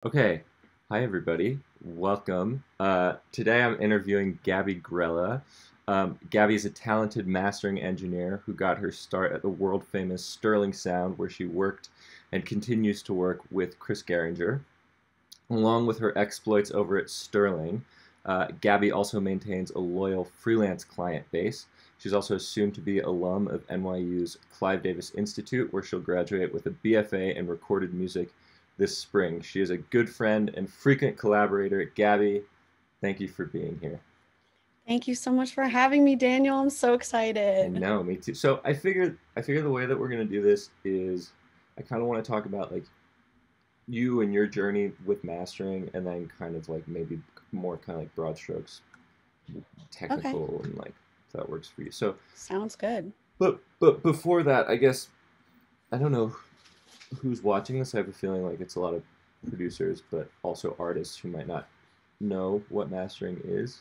Okay, hi everybody. Welcome. Today I'm interviewing Gabi Grella. Gabi is a talented mastering engineer who got her start at the world famous Sterling Sound, where she worked and continues to work with Chris Gehringer. Along with her exploits over at Sterling, Gabi also maintains a loyal freelance client base. She's also a soon to be alum of NYU's Clive Davis Institute, where she'll graduate with a BFA in recorded music this spring. She is a good friend and frequent collaborator. Gabi, thank you for being here. Thank you so much for having me, Daniel. I'm so I excited. know, me too. So I figured the way that we're gonna do this is I kind of want to talk about like you and your journey with mastering, and then kind of like maybe more kind of like broad strokes, Okay, technical, and like if that works for you. So, sounds good. but before that, I guess I don't know who's watching this. I have a feeling like it's a lot of producers, but also artists who might not know what mastering is.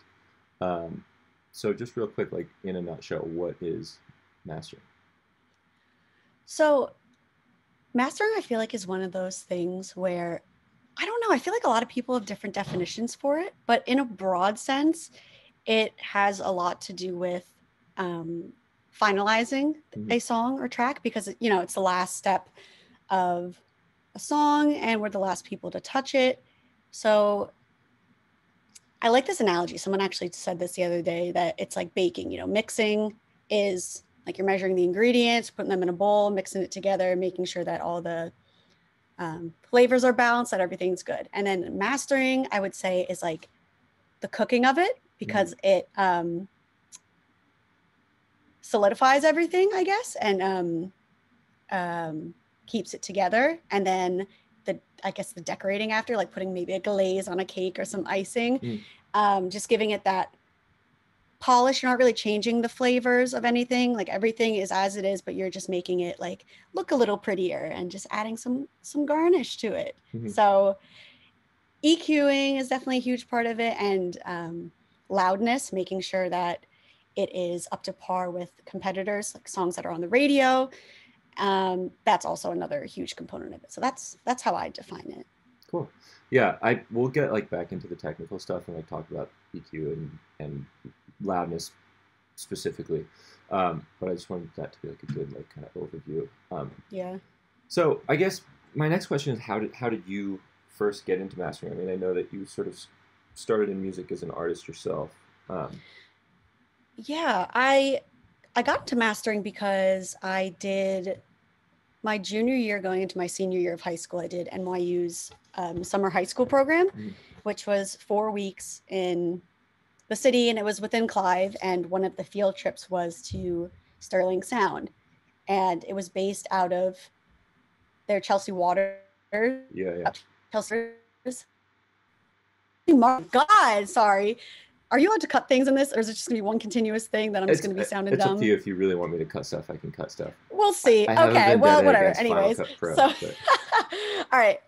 Um, so just real quick, like in a nutshell, what is mastering? So, mastering, I feel like, is one of those things where I don't know, I feel like a lot of people have different definitions for it, but in a broad sense, it has a lot to do with um, finalizing Mm-hmm. a song or track because, it's the last step of a song and we're the last people to touch it. So, I like this analogy. Someone actually said this the other day that it's like baking, mixing is like you're measuring the ingredients, putting them in a bowl, mixing it together, making sure that all the flavors are balanced, that everything's good. And then mastering, I would say, is like the cooking of it Mm-hmm. because it solidifies everything, I guess, and um, keeps it together. And then I guess the decorating after, like putting maybe a glaze on a cake or some icing, Mm-hmm. just giving it that polish. You're not really changing the flavors of anything. Like everything is as it is, but you're just making it like look a little prettier and just adding some garnish to it. Mm-hmm. So EQing is definitely a huge part of it, and loudness, making sure that it is up to par with competitors, like songs that are on the radio. That's also another huge component of it. So that's how I define it. Cool. Yeah, I we'll get like back into the technical stuff and like talk about EQ and loudness specifically. But I just wanted that to be like a good like kind of overview. Yeah. So I guess my next question is how did you first get into mastering? I mean, I know that you sort of started in music as an artist yourself. Um, Yeah, I got into mastering because I did my junior year going into my senior year of high school. I did NYU's summer high school program, mhm, which was 4 weeks in the city, and it was within Clive. And one of the field trips was to Sterling Sound, and it was based out of their Chelsea Waters. yeah, yeah. Chelsea. My God, sorry. Are you allowed to cut things in this, or is it just gonna be one continuous thing that I'm just It's gonna be sounding it's up to dumb? you. If you really want me to cut stuff, I can cut stuff. We'll see. I have a Okay, well, vendetta whatever. against Final Anyways, Cut so Pro, but all right.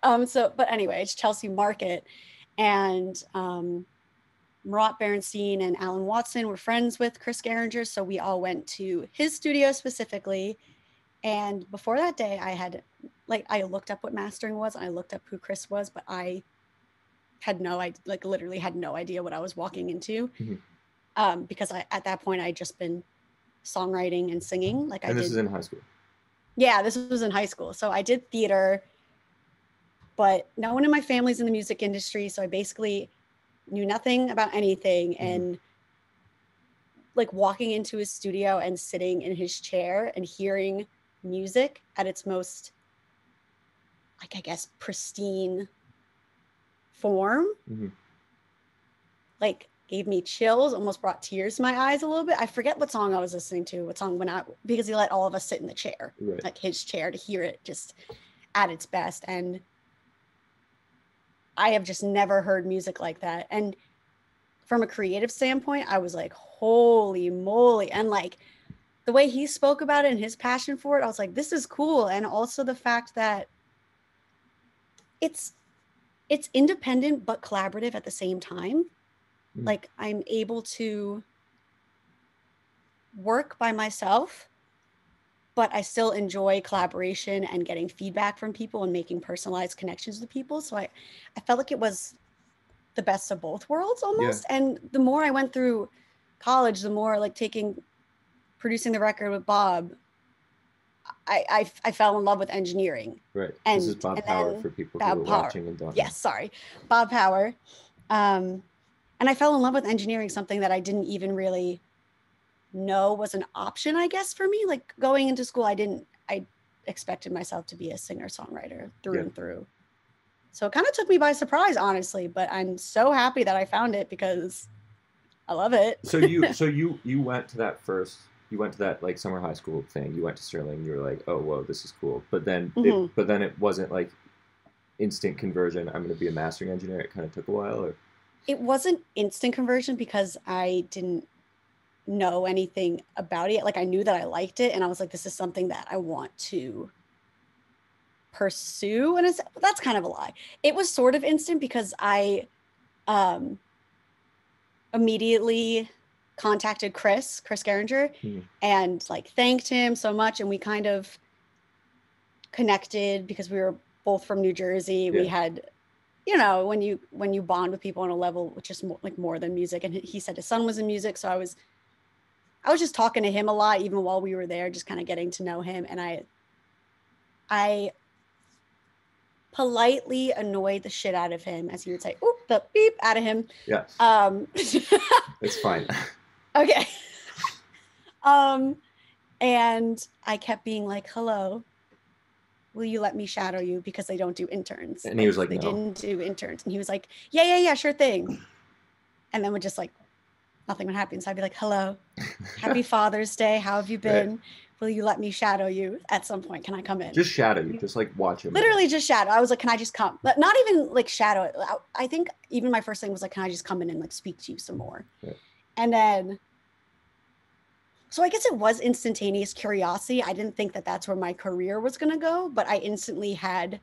But anyway, it's Chelsea Market, and Murat Berenstein and Alan Watson were friends with Chris Gehringer, so we all went to his studio specifically. And before that day, I looked up what mastering was, and I looked up who Chris was, but I had no, I like literally had no idea what I was walking into, mhm. because at that point I had just been songwriting and singing. Like I And this is did, in high school. yeah, this was in high school, so I did theater, but no one in my family's in the music industry, so I basically knew nothing about anything. Hmm. And like walking into his studio and sitting in his chair and hearing music at its most, like, I guess, pristine form, Hmm. like gave me chills, almost brought tears to my eyes a little bit. I forget what song I was listening to, what song when I, because he let all of us sit in the chair, Right. like his chair, to hear it just at its best. And I have just never heard music like that. And from a creative standpoint, I was like, holy moly. And like the way he spoke about it and his passion for it, I was like, this is cool. And also the fact that it's it's independent but collaborative at the same time. Hmm. Like I'm able to work by myself but I still enjoy collaboration and getting feedback from people and making personalized connections with people. So I felt like it was the best of both worlds Yeah. almost. And the more I went through college, the more like producing the record with Bob, I fell in love with engineering. Right. This is And Bob Power then for people who are Bob Power. watching and don't know. Yes, sorry. Bob Power. And I fell in love with engineering, something that I didn't even really know was an option, I guess, for me. Like going into school, I expected myself to be a singer-songwriter through and through. So it kind of took me by surprise, honestly, but I'm so happy that I found it because I love it. So you went to that like summer high school thing. You went to Sterling. You were like, oh whoa, this is cool. But then it wasn't like instant conversion. I'm going to be a mastering engineer. It kind of took a while. Or It wasn't instant conversion because I didn't know anything about it. Like I knew that I liked it, and I was like, this is something that I want to pursue. And that's kind of a lie. It was sort of instant because I immediately contacted Chris Gehringer and like thanked him so much, and we kind of connected because we were both from New Jersey. We had, you know, when you bond with people on a level which is more than music, and he said his son was in music, so I was just talking to him a lot even while we were there, just kind of getting to know him. And I politely annoyed the shit out of him, as he would say, oop, the beep out of him. Yeah. It's fine. Okay. And I kept being like, hello, will you let me shadow you? Because they don't do interns. And he was like, they no. didn't do interns. And he was like, yeah, sure thing. And then would just like, nothing would happen. So I'd be like, hello, happy Father's Day. How have you been? Right. Will you let me shadow you at some point? Can I come in? Just shadow you. Just like watch him. Literally just shadow. I was like, can I just come? But not even like shadow it. I think even my first thing was like, can I just come in and like speak to you some more? Right. And then, so I guess it was instantaneous curiosity. I didn't think that that's where my career was going to go, but I instantly I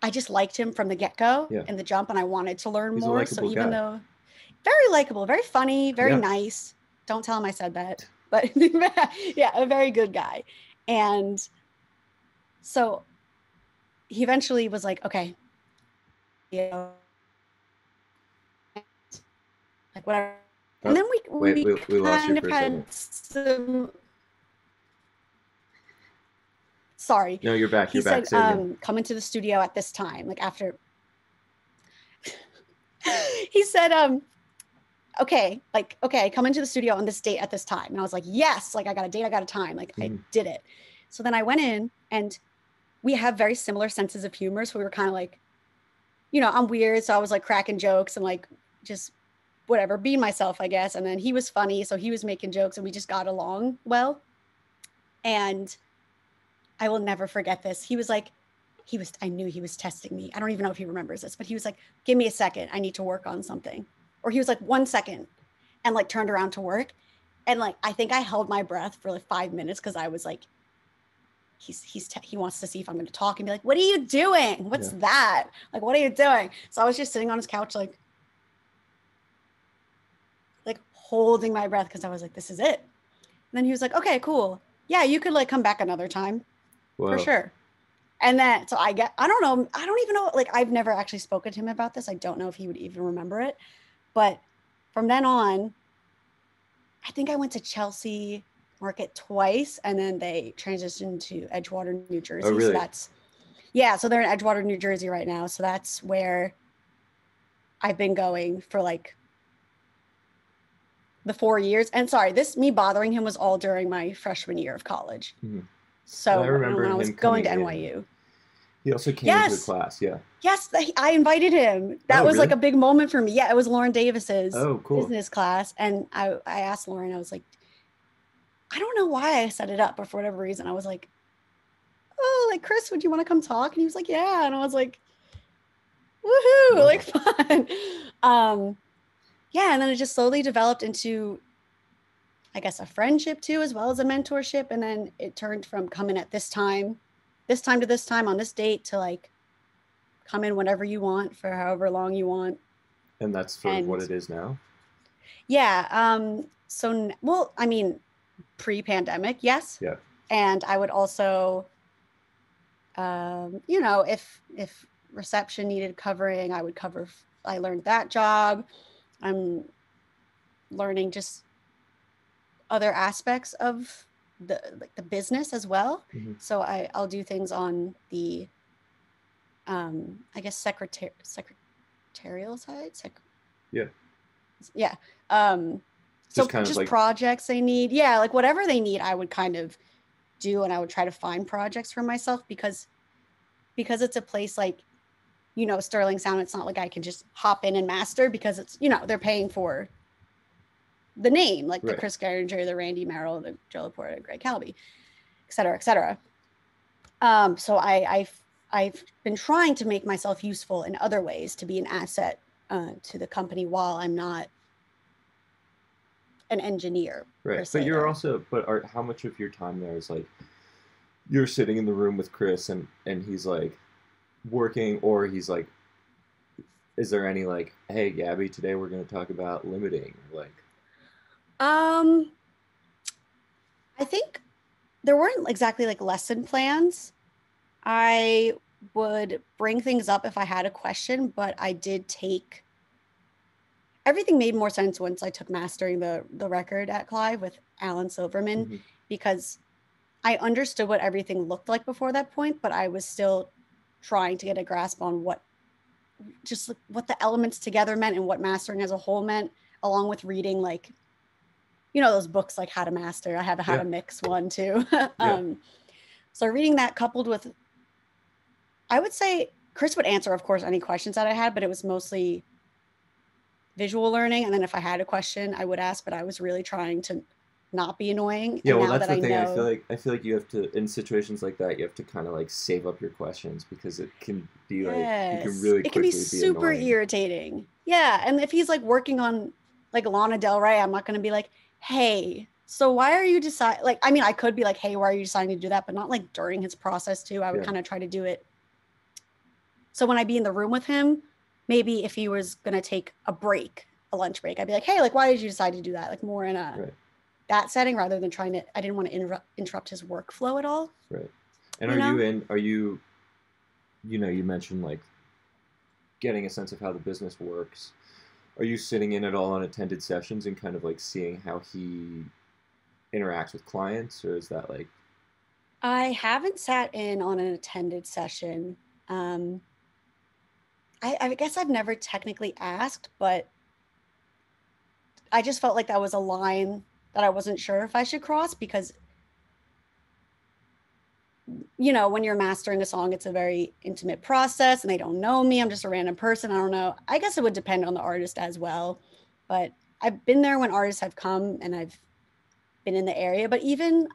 just liked him from the get-go in the jump, and I wanted to learn more. So even though very likable, very funny, very nice. Don't tell him I said that, but yeah, a very good guy. And so he eventually was like, okay, you know, like whatever. And then we lost you kind for of a had some. Sorry. No, you're back. He said, come into the studio at this time. Like after. He said, okay, come into the studio on this date at this time. And I was like, yes, like I got a date, I got a time. Like I did it. So then I went in, and we have very similar senses of humor. So we were kind of like, you know, I'm weird. So I was like cracking jokes and like just whatever, being myself, I guess. And then he was funny. So he was making jokes, and we just got along well. And I will never forget this. I knew he was testing me. I don't even know if he remembers this, but he was like, give me a second. I need to work on something. Or he was like, 1 second, and like turned around to work. And like, I think I held my breath for like 5 minutes, because I was like, he wants to see if I'm going to talk, and be like, what are you doing? What's that? Like, what are you doing? So I was just sitting on his couch, like holding my breath, because I was like, this is it. And then he was like, okay, cool. Yeah, you could like come back another time. Whoa. For sure. And then, so I don't know. I don't even know. Like, I've never actually spoken to him about this. I don't know if he would even remember it. But from then on, I think I went to Chelsea Market twice, and then they transitioned to Edgewater, New Jersey. Oh, really? So so they're in Edgewater, New Jersey right now. So that's where I've been going for like the 4 years. And sorry, me bothering him was all during my freshman year of college. Mm-hmm. So I remember when I was going to NYU. He also came into the class, Yes, I invited him. That was really? Like a big moment for me. Yeah, it was Lauren Davis's business class. And I asked Lauren, I was like, I don't know why I set it up, but for whatever reason, I was like, oh, like, Chris, would you want to come talk? And he was like, yeah. And I was like, woohoo, like fun. And then it just slowly developed into, I guess, a friendship too, as well as a mentorship. And then it turned from coming at this time to this time on this date, to like come in whenever you want for however long you want. And that's sort of what it is now? Yeah. Well, I mean, pre-pandemic, yes. Yeah. And I would also, you know, if reception needed covering, I would cover. I learned that job. I'm learning just other aspects of the business as well. Mm-hmm. So I'll do things on the I guess secretarial side. Yeah. Yeah. So Just kind of just like projects they need. Yeah, like whatever they need, I would kind of do, and I would try to find projects for myself because it's a place like, you know, Sterling Sound. It's not like I can just hop in and master because it's, you know, they're paying for the name, like the right. Chris Gehringer, the Randy Merrill, the Joe Laporta, the Greg Calby, et cetera, et cetera. So I've been trying to make myself useful in other ways to be an asset to the company while I'm not an engineer per Right. But se you're there. also how much of your time there is like you're sitting in the room with Chris and he's like working, or he's like, is there any like, hey Gabby, today we're going to talk about limiting, like I think there weren't exactly like lesson plans. I would bring things up if I had a question, but I did take everything made more sense once I took mastering the record at Clive with Alan Silverman, mm-hmm. because I understood what everything looked like before that point, but I was still trying to get a grasp on what the elements together meant and what mastering as a whole meant, along with reading like, you know, those books like How to Master. I have a How to Mix one too. Yeah. So reading that coupled with, I would say Chris would answer, of course, any questions that I had, but it was mostly visual learning. And then if I had a question, I would ask, but I was really trying to not be annoying. Yeah, And well, now that's that the I thing. know, I feel like you have to, in situations like that, you have to kind of like save up your questions because it can be like you can yes, really it can be quickly be super annoying. irritating. Yeah. And if he's like working on like Lana Del Rey, I'm not going to be like, hey, so why are you deciding? Like, I mean, I could be like, hey, why are you deciding to do that? But not like during his process too. I would Yeah. kind of try to do it. So when I'd be in the room with him, maybe if he was going to take a break, a lunch break, I'd be like, hey, like, why did you decide to do that? Like more in a, Right. that setting rather than trying to, I didn't want to interrupt his workflow at all. Right. And You know? are you, you know, you mentioned like getting a sense of how the business works. Are you sitting in at all on attended sessions and kind of like seeing how he interacts with clients, or is that like I haven't sat in on an attended session. Um, I guess I've never technically asked, but I just felt like that was a line that I wasn't sure if I should cross because, you know, when you're mastering a song, it's a very intimate process and they don't know me. I'm just a random person. I don't know. I guess it would depend on the artist as well. But I've been there when artists have come and I've been in the area. But even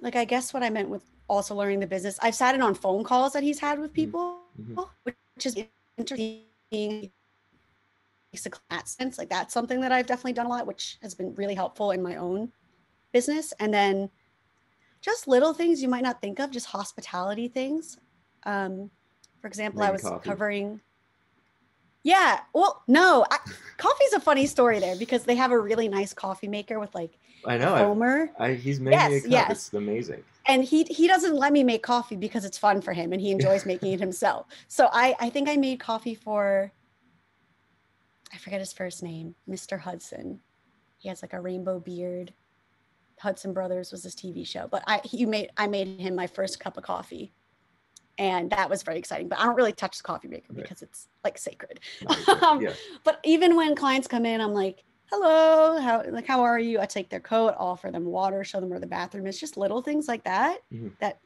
like, I guess what I meant with also learning the business, I've sat in on phone calls that he's had with people, mm-hmm. which is interesting. That sense, like that's something that I've definitely done a lot, which has been really helpful in my own business. And then just little things you might not think of, just hospitality things. For example, I making was coffee? covering. Yeah, well, no, coffee's a funny story there because they have a really nice coffee maker with like I the know. foamer. He's made me a Yes, cup. yes. It's amazing. And he doesn't let me make coffee because it's fun for him and he enjoys making it himself. So I think I made coffee for, I forget his first name, Mr. Hudson. He has like a rainbow beard. Hudson Brothers was his TV show, but I made him my first cup of coffee, and that was very exciting. But I don't really touch the coffee maker Right. because it's like sacred. Yeah. But even when clients come in, I'm like, "Hello, how are you?" I take their coat, offer them water, show them where the bathroom is. Just little things like that Mm-hmm. that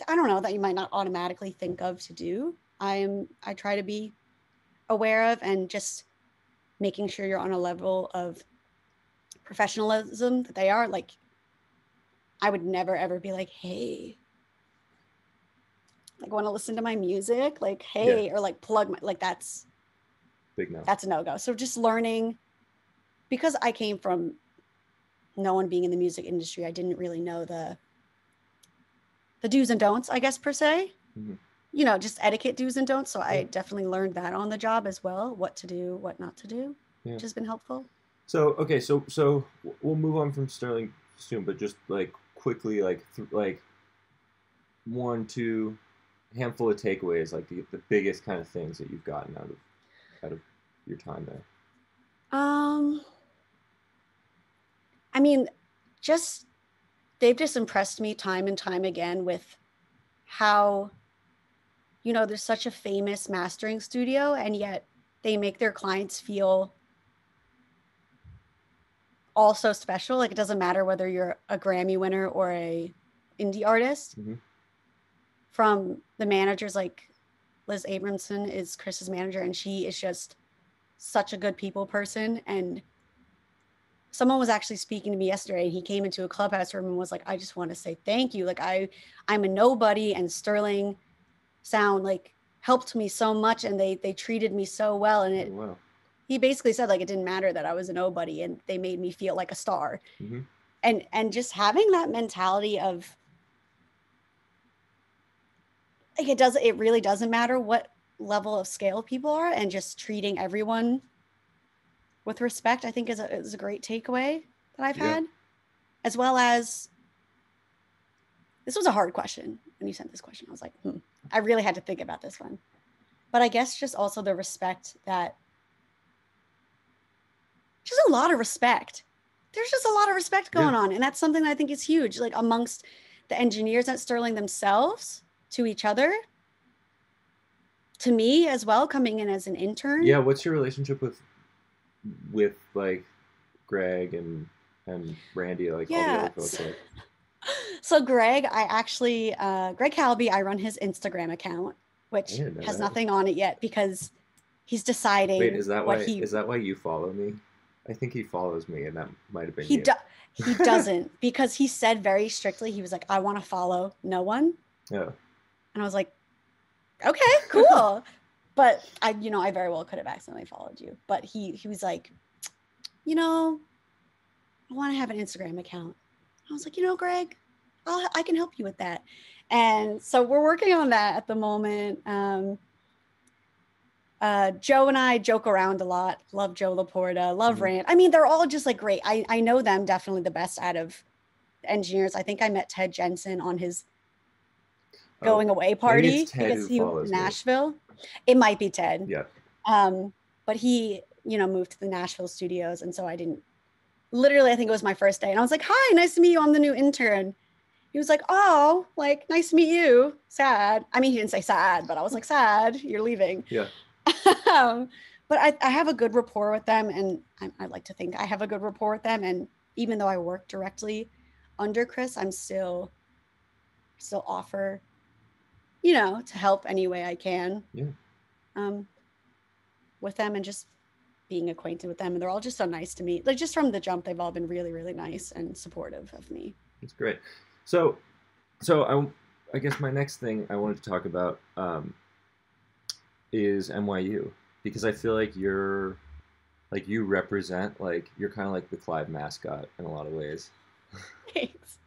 I don't know that you might not automatically think of to do. I try to be aware of and just making sure you're on a level of professionalism that they are. Like I would never ever be like, hey, like want to listen to my music, like hey, Yeah. or like plug my, like that's Big no. a no-go. So just learning, because I came from no one being in the music industry, I didn't really know the do's and don'ts, I guess, per se. Mm-hmm. You know, just etiquette do's and don'ts. So I definitely learned that on the job as well, what to do, what not to do, Yeah. which has been helpful. So okay, so we'll move on from Sterling soon, but just like quickly, like like one, two, handful of takeaways, like the biggest kind of things that you've gotten out of your time there. Um, I mean, just they've just impressed me time and time again with how, there's such a famous mastering studio, and yet they make their clients feel also special. Like it doesn't matter whether you're a Grammy winner or a indie artist. Mm-hmm. From the managers, like Liz Abramson is Chris's manager, and she is just such a good people person. And someone was actually speaking to me yesterday, and he came into a clubhouse room and was like, I just want to say thank you. Like I'm a nobody, and Sterling Sound like helped me so much, and they treated me so well. And Oh, wow. he basically said like it didn't matter that I was a nobody, and they made me feel like a star. Mm-hmm. And just having that mentality of like it really doesn't matter what level of scale people are, and just treating everyone with respect, I think is a great takeaway that I've had. As well as, this was a hard question when you sent this question. I was like, I really had to think about this one. But I guess just also the respect that, just a lot of respect. There's just a lot of respect going on. And that's something that I think is huge, like amongst the engineers at Sterling themselves, to each other, to me as well, coming in as an intern. Yeah, what's your relationship with like Greg and Randy, like all the other folks? So Greg, Greg Calby, I run his Instagram account, which has nothing on it yet because he's deciding. Wait, is that why you follow me? I think he follows me, and that might have been you. He doesn't, because he said very strictly, he was like, I want to follow no one. Yeah. And I was like, okay, cool. But I very well could have accidentally followed you. But he was like, I want to have an Instagram account. I was like, Greg, I can help you with that. And so we're working on that at the moment. Joe and I joke around a lot. Love Joe Laporta, love Rand. I mean, they're all just like great. I know them definitely the best out of engineers. I think I met Ted Jensen on his going away party because he was in Nashville. It might be Ted. Yeah. But he, moved to the Nashville studios. And so I think it was my first day. And I was like, hi, nice to meet you. I'm the new intern. He was like, oh, like, nice to meet you. Sad. I mean, he didn't say sad, but I was like, sad, you're leaving. Yeah. But I have a good rapport with them, and I like to think I have a good rapport with them. And even though I work directly under Chris, I'm still offer, to help any way I can. Yeah. With them, and just being acquainted with them. And they're all just so nice to me. Like, just from the jump, they've all been really, really nice and supportive of me. That's great. So I guess my next thing I wanted to talk about is NYU, because I feel like you represent, like, you're kind of like the Clive mascot in a lot of ways. Thanks.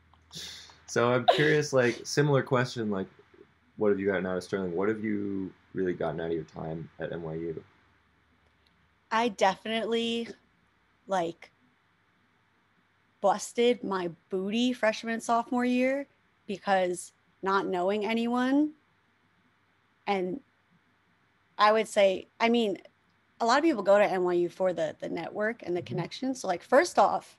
So I'm curious, like, similar question, like, what have you gotten out of Sterling? What have you really gotten out of your time at NYU? I definitely, like, busted my booty freshman and sophomore year, because not knowing anyone. And I would say, I mean, a lot of people go to NYU for the network and the connections. So, like, first off,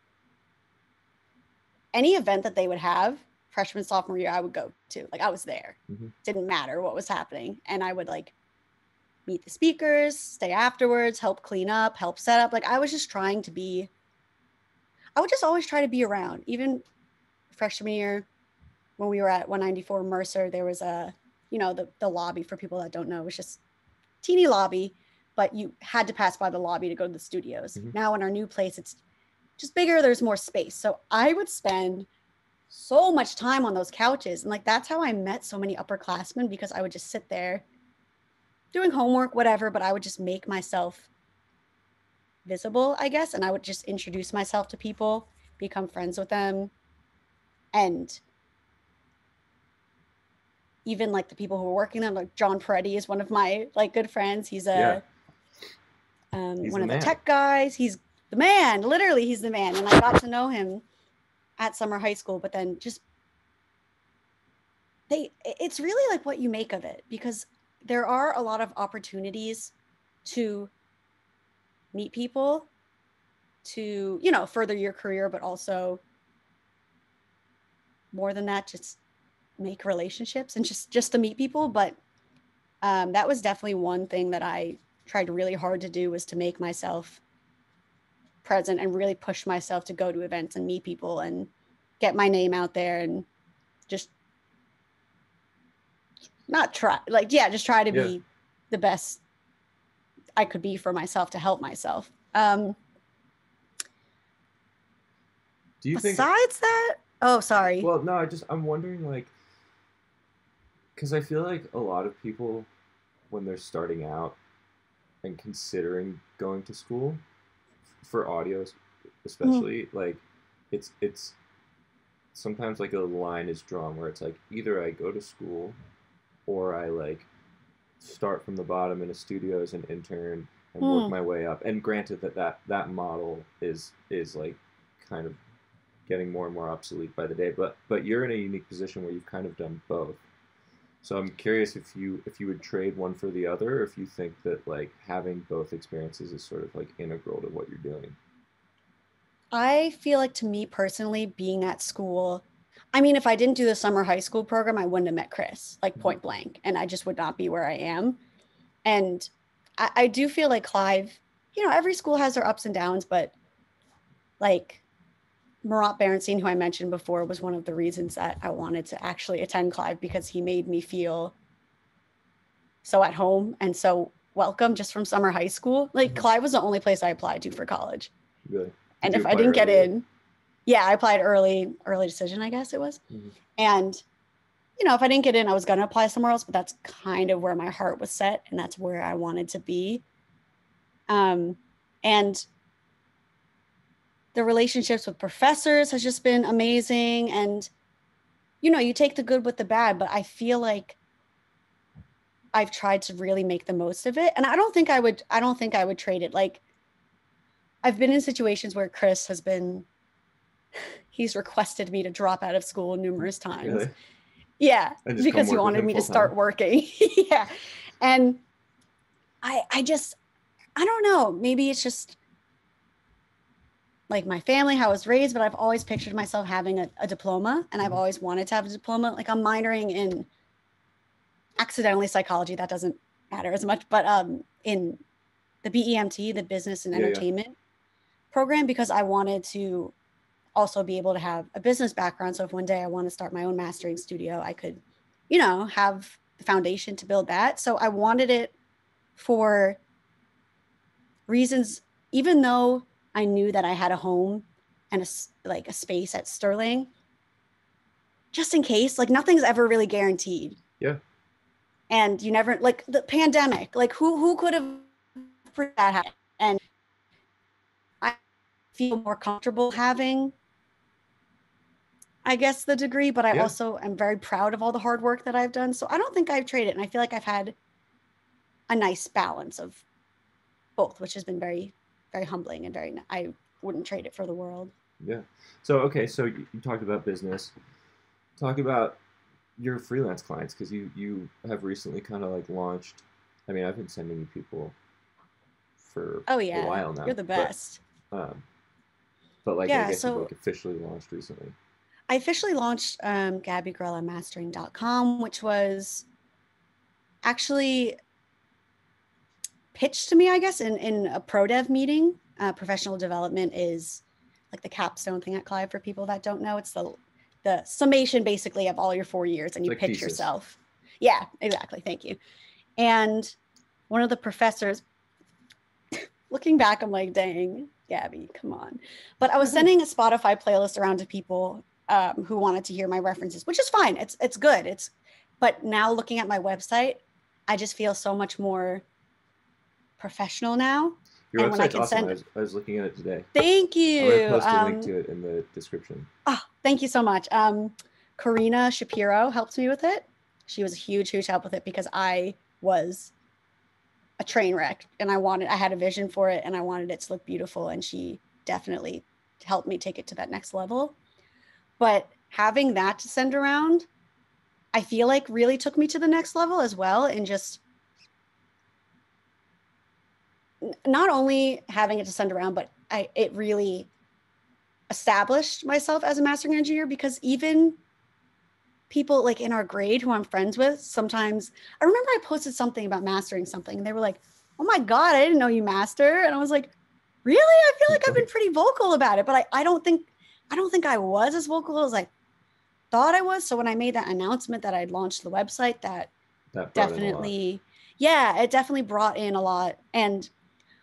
any event that they would have freshman, sophomore year, I would go to. Like, I was there. Didn't matter what was happening. And I would, like, meet the speakers, stay afterwards, help clean up, help set up. Like, I was just I would just always try to be around. Even freshman year, when we were at 194 Mercer, there was the lobby, for people that don't know, it was just teeny lobby, but you had to pass by the lobby to go to the studios. Now in our new place, it's just bigger. There's more space. So I would spend so much time on those couches. And like, that's how I met so many upperclassmen, because I would just sit there doing homework, whatever, but I would just make myself visible, I guess. And I would just introduce myself to people, become friends with them. And even like the people who were working there, like John Peretti is one of my like good friends. He's one of the tech guys. He's the man, literally he's the man. And I got to know him at summer high school, but then just it's really like what you make of it, because there are a lot of opportunities to meet people, to, you know, further your career, but also more than that, just make relationships and just to meet people. But that was definitely one thing that I tried really hard to do, was to make myself present and really push myself to go to events and meet people and get my name out there, and just not try, like, yeah, just try to be the best I could be for myself to help myself. Do you think besides that, oh, sorry. Well, no, I'm wondering, like, because I feel like a lot of people, when they're starting out and considering going to school for audio, especially, like, it's sometimes like a line is drawn where it's like, either I go to school or I like start from the bottom in a studio as an intern and work my way up. And granted that model is like kind of getting more and more obsolete by the day, but you're in a unique position where you've kind of done both. So I'm curious if you would trade one for the other, or if you think that like having both experiences is sort of like integral to what you're doing. I feel like, to me personally, being at school, I mean, if I didn't do the summer high school program, I wouldn't have met Chris, like, point blank, and I just would not be where I am. And I do feel like Clive, you know, every school has their ups and downs, but like Murat Berenstein, who I mentioned before, was one of the reasons that I wanted to actually attend Clive, because he made me feel so at home and so welcome just from summer high school. Like, Clive was the only place I applied to for college. Really? And if I didn't get in, yeah, I applied early decision, I guess it was. And, you know, if I didn't get in, I was going to apply somewhere else, but that's kind of where my heart was set, and that's where I wanted to be. And the relationships with professors has just been amazing. And, you know, you take the good with the bad, but I feel like I've tried to really make the most of it. And I don't think I would trade it. Like, I've been in situations where Chris he's requested me to drop out of school numerous times. Really? Yeah, because he wanted me to start working. Yeah. And I don't know, maybe it's just like my family, how I was raised, but I've always pictured myself having a diploma, and I've always wanted to have a diploma. Like, I'm minoring in accidentally psychology. That doesn't matter as much, but in the BEMT, the business and entertainment program, because I wanted to also be able to have a business background. So if one day I want to start my own mastering studio, I could, you know, have the foundation to build that. So I wanted it for reasons, even though I knew that I had a home and a space at Sterling, just in case, like, nothing's ever really guaranteed. Yeah. And you never, like, the pandemic, like, who could have predicted that happen? And I feel more comfortable having, I guess, the degree, but I also am very proud of all the hard work that I've done. So I don't think I've traded. And I feel like I've had a nice balance of both, which has been very, very humbling, and I wouldn't trade it for the world. Yeah. So, okay. So you talked about business. Talk about your freelance clients, because you have recently kind of like launched. I mean, I've been sending you people for a while now. You're the best. But like, I guess you've like officially launched recently. I officially launched GabiGrellaMastering.com, which was actually pitched to me, I guess, in a pro dev meeting. Professional development is like the capstone thing at Clive, for people that don't know. It's the summation basically of all your 4 years, and you like pitch thesis. Yourself. Yeah, exactly. Thank you. And one of the professors, looking back, I'm like, dang, Gabi, come on. But I was sending a Spotify playlist around to people who wanted to hear my references, which is fine. It's good. But now looking at my website, I just feel so much more professional now. Your website's awesome. I was looking at it today. Thank you. I'm going to post a link to it in the description. Oh, thank you so much. Karina Shapiro helped me with it. She was a huge help with it, because I was a a train wreck, and I had a vision for it, and I wanted it to look beautiful, and she definitely helped me take it to that next level. But having that to send around, I feel like really took me to the next level as well. And just not only having it to send around, but it really established myself as a mastering engineer, because even people like in our grade who I'm friends with, sometimes I remember I posted something about mastering something and they were like, oh my God, I didn't know you master. And I was like, really? I feel like I've been pretty vocal about it, but I don't think I was as vocal as I thought I was. So when I made that announcement that I'd launched the website, that definitely, yeah, it definitely brought in a lot. And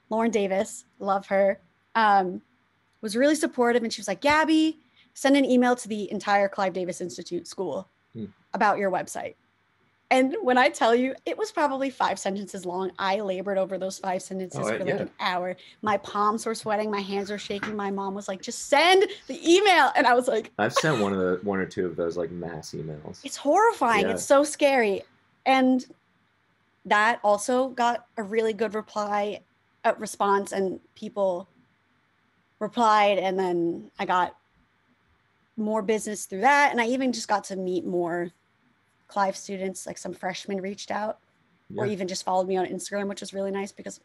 Lauren Davis, love her, was really supportive. And she was like, Gabby, send an email to the entire Clive Davis Institute school about your website. And when I tell you, it was probably 5 sentences long. I labored over those 5 sentences for like an hour. My palms were sweating. My hands were shaking. My mom was like, just send the email. And I was like, I've sent one or two of those like mass emails. It's horrifying. Yeah. It's so scary. And that also got a really good response, and people replied. And then I got more business through that. And I even just got to meet more Clive students, like some freshmen reached out or even just followed me on Instagram, which was really nice because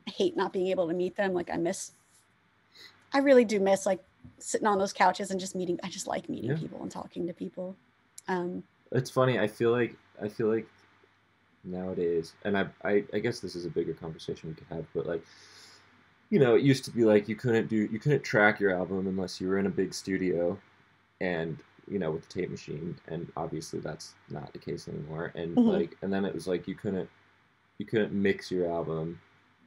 I hate not being able to meet them. Like I really do miss like sitting on those couches and just meeting. I just like meeting people and talking to people. It's funny. I feel like nowadays, and I guess this is a bigger conversation we could have, but like, you know, it used to be like you couldn't track your album unless you were in a big studio and, you know, with the tape machine, and obviously that's not the case anymore. And like, and then it was like you couldn't mix your album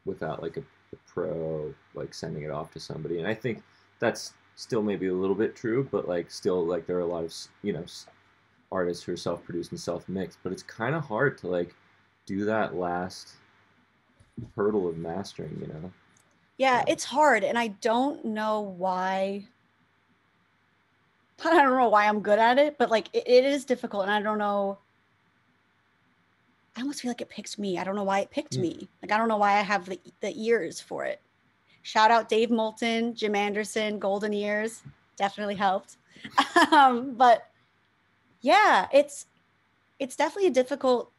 without like a pro like sending it off to somebody. And I think that's still maybe a little bit true, but like still like there are a lot of, you know, artists who are self-produced and self-mixed, but it's kind of hard to like do that last hurdle of mastering, you know. Yeah, it's hard, and I don't know why. I don't know why I'm good at it, but like it is difficult, and I don't know. I almost feel like it picked me. I don't know why it picked me. Like I don't know why I have the ears for it. Shout out Dave Moulton, Jim Anderson, Golden Ears, definitely helped. But yeah, it's definitely a difficult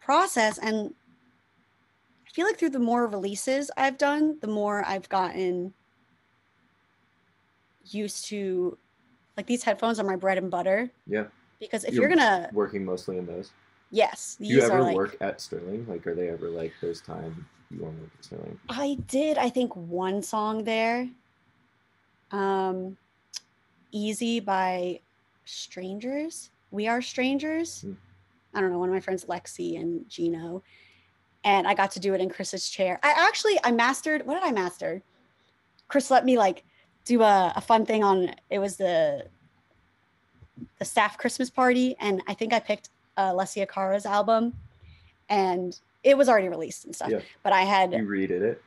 process, and I feel like through the more releases I've done, the more I've gotten used to. Like these headphones are my bread and butter. Yeah. Because if you're gonna working mostly in those. Yes. Do you ever work at Sterling? Like, are they ever like there's time you want to work at Sterling? I did. I think one song there. Easy by Strangers. We Are Strangers. I don't know. One of my friends, Lexi and Gino, and I got to do it in Chris's chair. I mastered. What did I master? Chris let me like do a fun thing on, it was the staff Christmas party, and I think I picked Lesia Cara's album, and it was already released and stuff. Yeah. But I had you redid it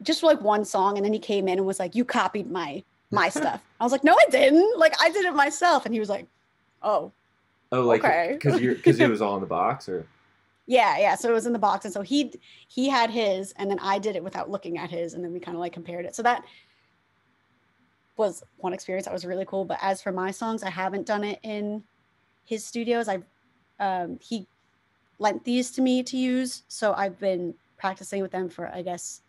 just like one song, and then he came in and was like, "You copied my stuff." I was like, "No, I didn't. Like I did it myself." And he was like, "Oh, like okay." Because it was all in the box, or yeah. So it was in the box, and so he had his, and then I did it without looking at his, and then we kind of like compared it. So that was one experience that was really cool. But as for my songs, I haven't done it in his studios. He lent these to me to use, so I've been practicing with them for, I guess,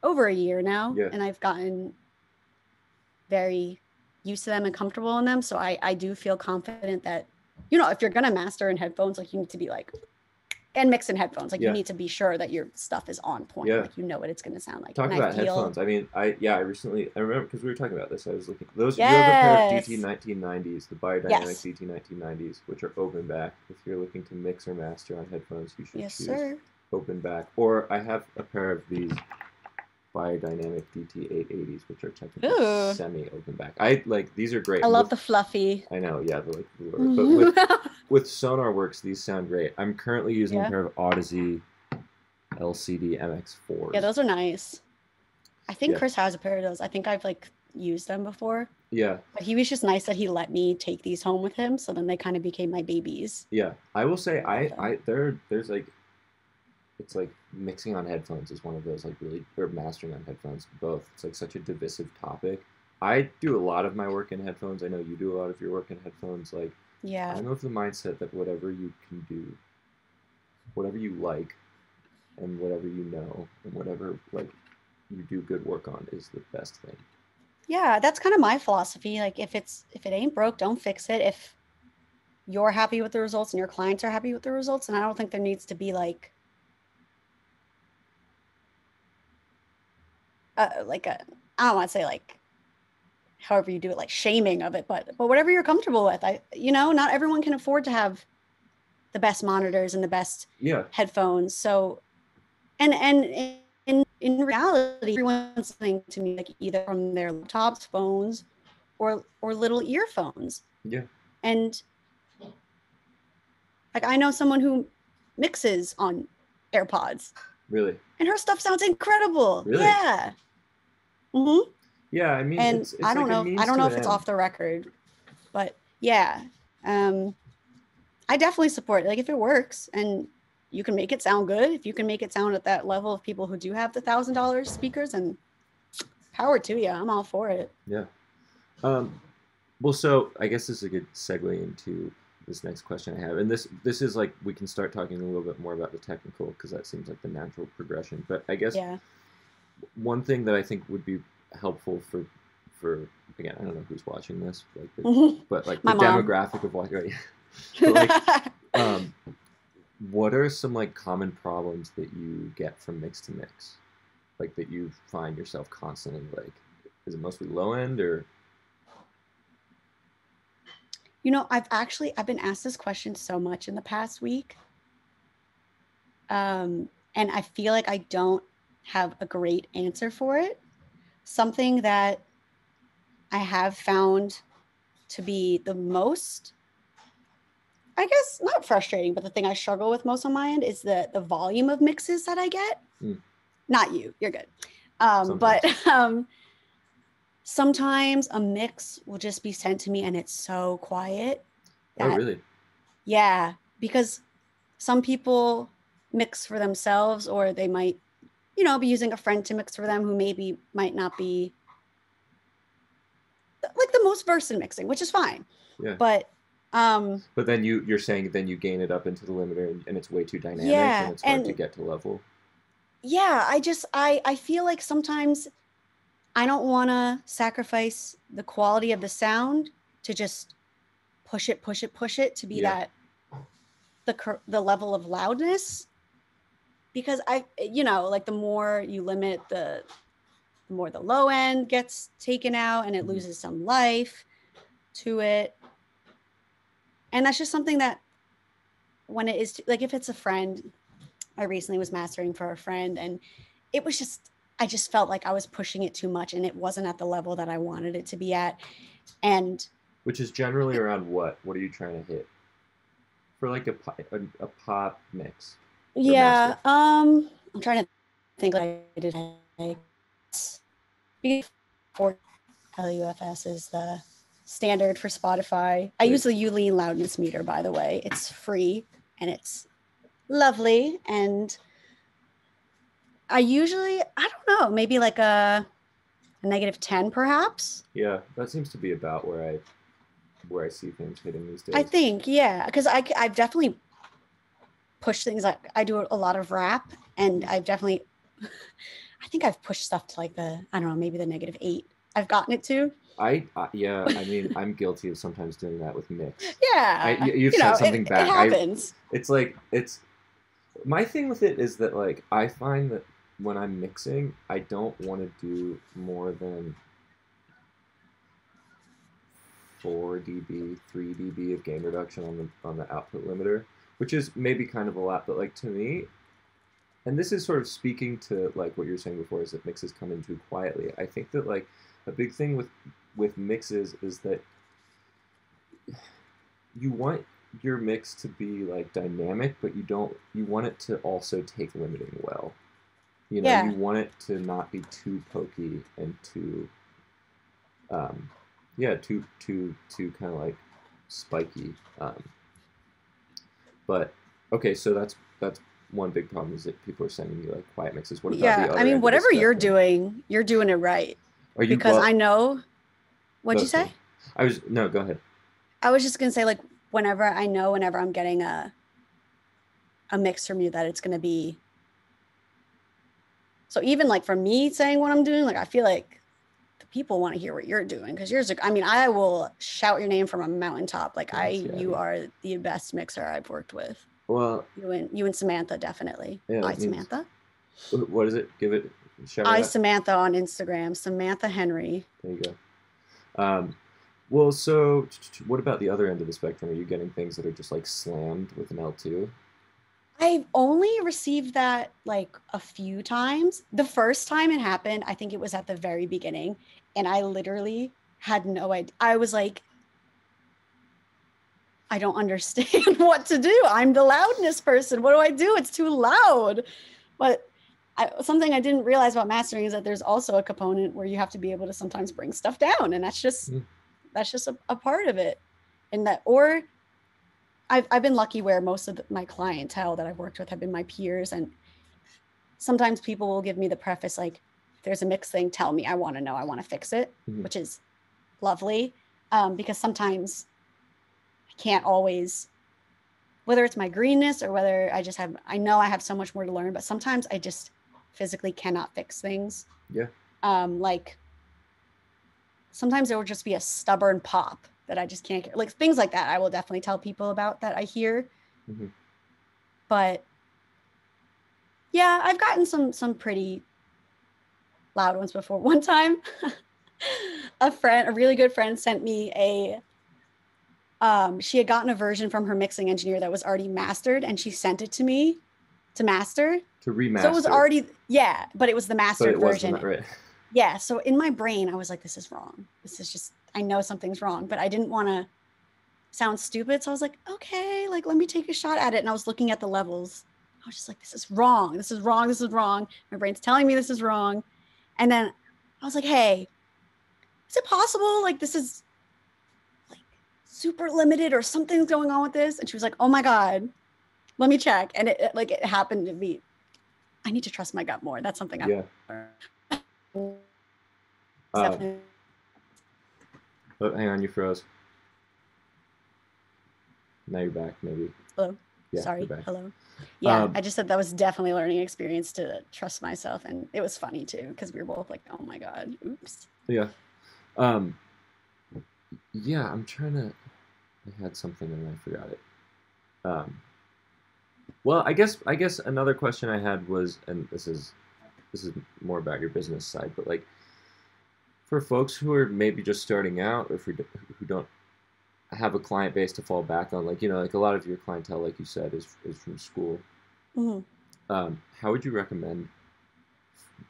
over a year now. Yeah. And I've gotten very used to them and comfortable in them. So I do feel confident that, you know, if you're gonna master in headphones, like you need to be like, and mix in headphones, like you need to be sure that your stuff is on point. Yeah. Like you know what it's gonna sound like. Talk about headphones. I mean, I remember because we were talking about this. I was looking those. Yes. You have a pair of DT 1990s, the biodynamic DT 1990s, which are open back. If you're looking to mix or master on headphones, you should choose open back. Or I have a pair of these biodynamic DT 880s, which are technically semi-open back. I like these are great. I love the fluffy. I know, yeah, the like velour. But with SonarWorks, these sound great. I'm currently using a pair of Odyssey LCD MX4s. Yeah, those are nice. I think Chris has a pair of those. I think I've like used them before. Yeah. But he was just nice that he let me take these home with him. So then they kind of became my babies. Yeah. I will say So, there's like it's like mixing on headphones is one of those like really or mastering on headphones both. It's like such a divisive topic. I do a lot of my work in headphones. I know you do a lot of your work in headphones. Like yeah. I'm of the mindset that whatever you can do, whatever you like, and whatever you know, and whatever like you do good work on is the best thing. Yeah, that's kind of my philosophy. Like if it ain't broke, don't fix it. If you're happy with the results and your clients are happy with the results, and I don't think there needs to be like a I don't want to say like however you do it, like shaming of it, but whatever you're comfortable with. Not everyone can afford to have the best monitors and the best headphones. So and in reality, everyone's listening to music either from their laptops, phones, or little earphones. Yeah. And like I know someone who mixes on AirPods. Really? And her stuff sounds incredible. Really? Yeah. Mm-hmm. Yeah, I mean, And it's I don't like know. a means I don't to know an if it's end. off the record, but yeah. I definitely support it. Like if it works and you can make it sound good, if you can make it sound at that level of people who do have the $1,000 speakers, and power to you. I'm all for it. Yeah. Well, so I guess this is a good segue into this next question I have, and this is like we can start talking a little bit more about the technical because that seems like the natural progression. But I guess one thing that I think would be helpful for again, I don't know who's watching this, but like the demographic of watching. But like, what are some like common problems that you get from mix to mix, like that you find yourself constantly like? Is it mostly low end or? I've been asked this question so much in the past week. And I feel like I don't have a great answer for it. Something that I have found to be the most, I guess, not frustrating, but the thing I struggle with most on my end is the volume of mixes that I get. Not you, you're good. But sometimes a mix will just be sent to me and it's so quiet. Oh, really? Yeah, because some people mix for themselves, or they might, be using a friend to mix for them who maybe might not be like the most versed in mixing, which is fine. Yeah. But then you're saying then you gain it up into the limiter and it's way too dynamic and it's hard to get to level. Yeah, I feel like sometimes I don't want to sacrifice the quality of the sound to just push it to be that the level of loudness, because like the more you limit, the more the low end gets taken out and it loses some life to it. And that's just something that when it is like, if it's a friend, I recently was mastering for a friend and I just felt like I was pushing it too much and it wasn't at the level that I wanted it to be at. And which is generally around what are you trying to hit for like a pop mix? Yeah. I'm trying to think like I did. For LUFS is the standard for Spotify. I use the Ulean loudness meter, by the way. It's free and it's lovely. And I don't know, maybe like a -10 perhaps. Yeah, that seems to be about where I see things hitting these days. I think, yeah, because I've definitely pushed things. Like I do a lot of rap, and I think I've pushed stuff to like I don't know, maybe the -8. I've gotten it to. Yeah, I mean, I'm guilty of sometimes doing that with mix. Yeah, you've said something bad. It happens. It's my thing with it is that like I find that when I'm mixing, I don't want to do more than 4 dB, 3 dB of gain reduction on the output limiter, which is maybe kind of a lot, but like to me, and this is sort of speaking to like what you were saying before, is that mixes come in too quietly. I think that like a big thing with mixes is that you want your mix to be like dynamic, but you want it to also take limiting well. You want it to not be too pokey and too Yeah, too kind of like spiky. But okay, so that's one big problem is that people are sending you like quiet mixes. What about the Yeah, I other mean, end of the whatever spectrum? you're doing it right. Are you Because I well? know, what'd No, you say? sorry. I was no. Go ahead. I was just gonna say, like, whenever I'm getting a mix from you, that it's gonna be so even like for me saying what I'm doing, like I feel like the people want to hear what you're doing because yours are, I mean, I will shout your name from a mountaintop. Like Thanks, you Gabby. are the best mixer I've worked with. Well, You and Samantha, definitely. yeah, I that means Samantha. what is it? Give it shout it I out. Samantha on Instagram. Samantha Henry. There you go. Well, so what about the other end of the spectrum? Are you getting things that are just like slammed with an L2? I've only received that like a few times. The first time it happened, I think it was at the very beginning, and I literally had no idea. I was like, I don't understand what to do. I'm the loudness person. What do I do? It's too loud. But something I didn't realize about mastering is that there's also a component where you have to be able to sometimes bring stuff down, and that's just a part of it. And that, or I've been lucky where most of my clientele that I've worked with have been my peers, and sometimes people will give me the preface like, if there's a mix thing, tell me. I want to know. I want to fix it, Mm-hmm. which is lovely, because sometimes I can't always, whether it's my greenness or whether I know I have so much more to learn, but sometimes I just physically cannot fix things. Yeah. Like sometimes there will just be a stubborn pop that I just can't get. Like things like that I will definitely tell people about that I hear. Mm-hmm. But yeah, I've gotten some pretty loud ones before. One time a really good friend sent me she had gotten a version from her mixing engineer that was already mastered, and she sent it to me to master. To So it was remaster, already, yeah, but it was the but mastered it was the version. right. Yeah. So in my brain, I was like, this is wrong. This is just, I know something's wrong, but I didn't want to sound stupid. So I was like, okay, like, let me take a shot at it. And I was looking at the levels. I was just like, this is wrong. This is wrong. This is wrong. My brain's telling me this is wrong. And then I was like, hey, is it possible? Like, this is like super limited or something's going on with this. And she was like, oh my God, let me check. And it happened to be, I need to trust my gut more. That's something I've Yeah. learned. Um, Definitely. oh, hang on, you froze. Now you're back, maybe. Hello. Yeah, you're Sorry. back. Hello. Yeah, Um, I just said that was definitely a learning experience to trust myself, and it was funny too because we were both like, "Oh my God, oops." yeah. Um, yeah, I'm trying to. I had something and I forgot it. Um, well, I guess another question I had was, and this is more about your business side, but like for folks who are maybe just starting out, or who don't have a client base to fall back on, like like a lot of your clientele, like you said, is from school. Mhm. How would you recommend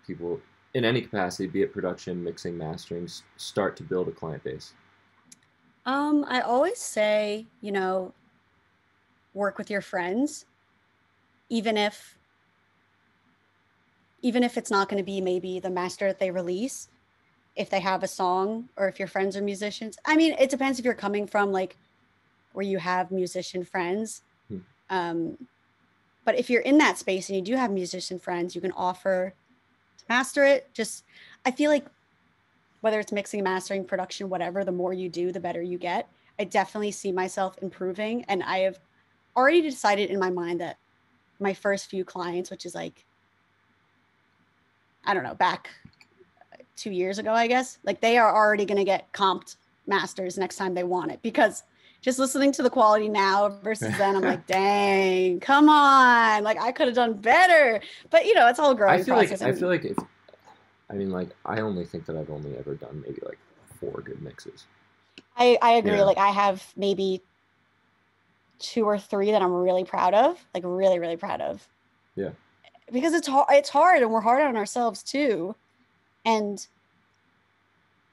people in any capacity, be it production, mixing, mastering, start to build a client base? I always say, work with your friends, even if even if it's not going to be maybe the master that they release. If they have a song, or if your friends are musicians, I mean, it depends if you're coming from like where you have musician friends. Hmm. Um, but if you're in that space and you do have musician friends, you can offer to master it. Just, I feel like whether it's mixing, mastering, production, whatever, the more you do, the better you get. I definitely see myself improving. And I have already decided in my mind that my first few clients, which is like, I don't know, back 2 years ago, I guess, like they are already going to get comped masters next time they want it, because just listening to the quality now versus then, I'm like, dang, come on. Like I could have done better, but it's all a I growing feel like process. I feel And like if I mean like I only think that I've only ever done maybe like four good mixes. I agree. Yeah, Like I have maybe two or three that I'm really proud of, like really, really proud of, yeah, because it's hard and we're hard on ourselves too. And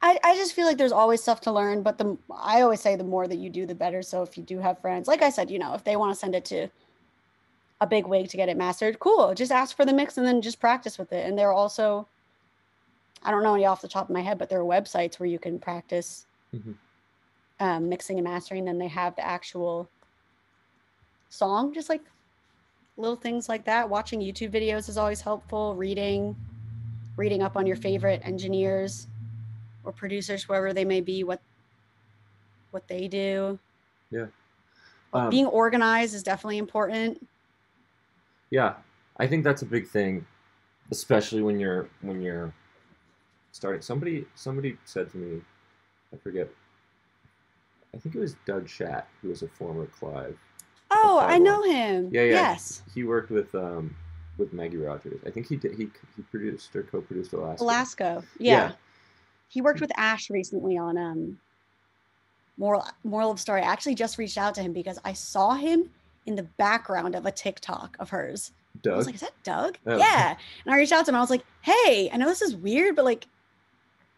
I just feel like there's always stuff to learn, but I always say the more that you do, the better. So if you do have friends, like I said, if they want to send it to a big wig to get it mastered, cool. Just ask for the mix and then just practice with it. And there are also I don't know any off the top of my head, but there are websites where you can practice mixing and mastering. Then they have the actual song, just like little things like that. Watching YouTube videos is always helpful. Reading up on your favorite engineers or producers, whoever they may be, what they do. Yeah. Being organized is definitely important. Yeah, I think that's a big thing, especially when you're starting. Somebody said to me, I forget. I think it was Doug Schatt, who was a former Clive. Oh, Clive I know him. Yeah. Yes. He worked with Maggie Rogers. I think he produced or co-produced Alaska. Yeah. He worked with Ash recently on Moral of the Story. I actually just reached out to him because I saw him in the background of a TikTok of hers. Doug? I was like, is that Doug? Oh. Yeah. And I reached out to him. I was like, hey, I know this is weird, but like,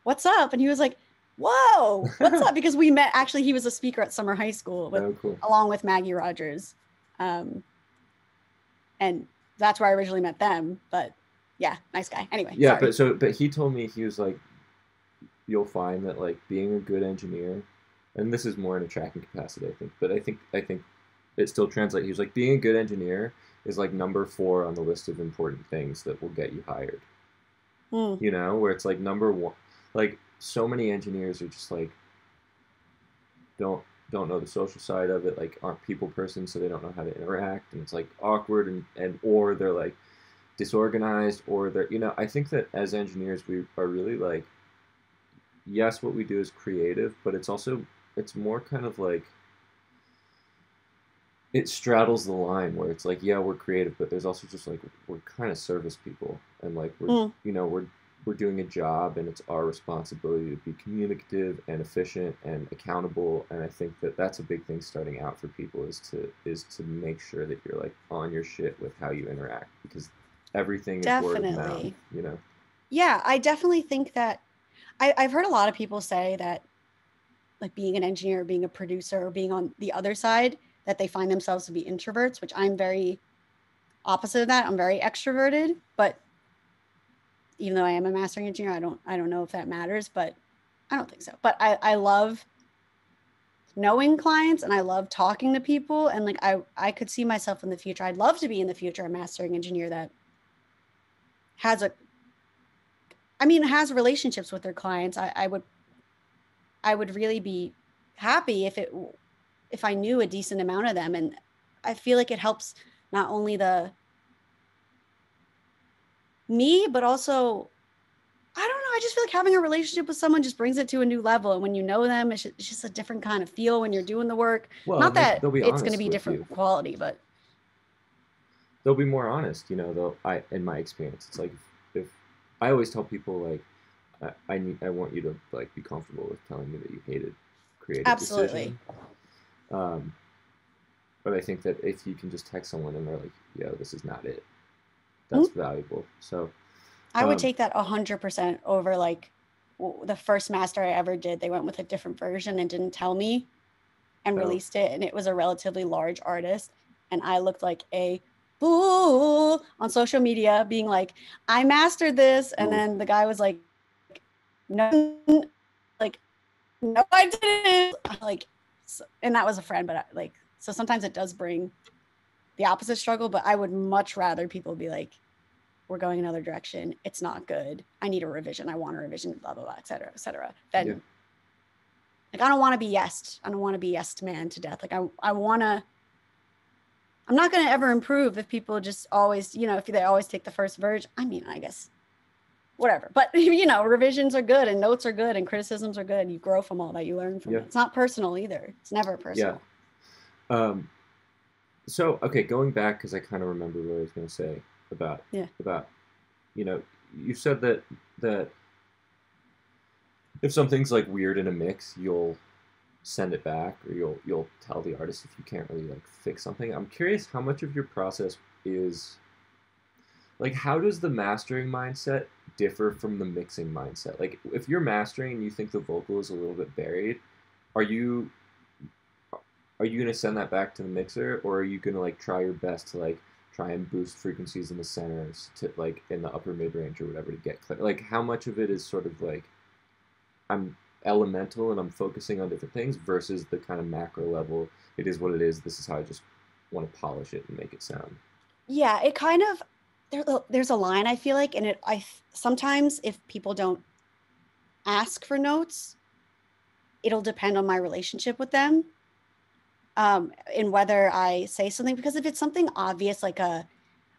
what's up? And he was like, whoa, what's up? Because we met, actually, he was a speaker at Summer High School cool. along with Maggie Rogers. And that's where I originally met them. But yeah, nice guy. Anyway. Yeah, sorry. but he told me, he was like, you'll find that like being a good engineer, and this is more in a tracking capacity, I think, but I think it still translates. He was like, being a good engineer is like number 4 on the list of important things that will get you hired. You know, where it's like number 1, like so many engineers are just like don't know the social side of it, like aren't people person, so they don't know how to interact, and it's like awkward, and or they're like disorganized, or they're, you know, I think that as engineers we are really like, yes, what we do is creative, but it's more kind of like, it straddles the line where it's like, yeah, we're creative, but there's also just like, we're kind of service people, and like we're you know, we're doing a job, and it's our responsibility to be communicative and efficient and accountable. And I think that that's a big thing starting out for people, is to make sure that you're like on your shit with how you interact, because everything is word of mouth, you know. Yeah, I definitely think that I've heard a lot of people say that like being an engineer, being a producer, or being on the other side, that they find themselves to be introverts, which I'm very opposite of that. I'm very extroverted, but even though I am a mastering engineer, I don't know if that matters, but I don't think so. But I love knowing clients, and I love talking to people, and like I could see myself in the future. I'd love to be in the future a mastering engineer that has relationships with their clients. I would really be happy if I knew a decent amount of them. And I feel like it helps not only me, but also, I don't know, I just feel like having a relationship with someone just brings it to a new level. And when you know them, it's just a different kind of feel when you're doing the work. Well, not that it's going to be different quality, but they'll be more honest, you know. In my experience, it's like, if I always tell people, like, I want you to like be comfortable with telling me that you hated creative decision. But I think that if you can just text someone and they're like, yo, this is not it, that's valuable. So I would take that 100% over like the first master I ever did. They went with a different version and didn't tell me and released it. And it was a relatively large artist. And I looked like a fool on social media being like, I mastered this. And then the guy was like, no, like, no, I didn't. Like, so, and that was a friend, but so sometimes it does bring the opposite struggle, but I would much rather people be like, we're going another direction. It's not good. I need a revision. I want a revision, blah, blah, blah, et cetera, et cetera. Then like, I don't want to be yes. I don't want to be yes man to death. Like I'm not going to ever improve if people just always, you know, if they always take the first version. I mean, I guess whatever, but you know, revisions are good and notes are good and criticisms are good. You grow from all that, you learn from it. It's not personal either. It's never personal. Yeah. So, okay, going back, because I kind of remember what I was going to say about, you know, you said that if something's like weird in a mix, you'll send it back, or you'll tell the artist if you can't really like fix something. I'm curious how much of your process is like, how does the mastering mindset differ from the mixing mindset? Like, if you're mastering and you think the vocal is a little bit buried, are you going to send that back to the mixer, or are you going to like try your best to like try and boost frequencies in the centers to like in the upper mid range or whatever to get clear. Like how much of it is sort of like I'm elemental and I'm focusing on different things versus the kind of macro level. It is what it is. This is how I just want to polish it and make it sound. Yeah, it kind of there's a line I feel like, and sometimes if people don't ask for notes, it'll depend on my relationship with them, in whether I say something, because if it's something obvious, I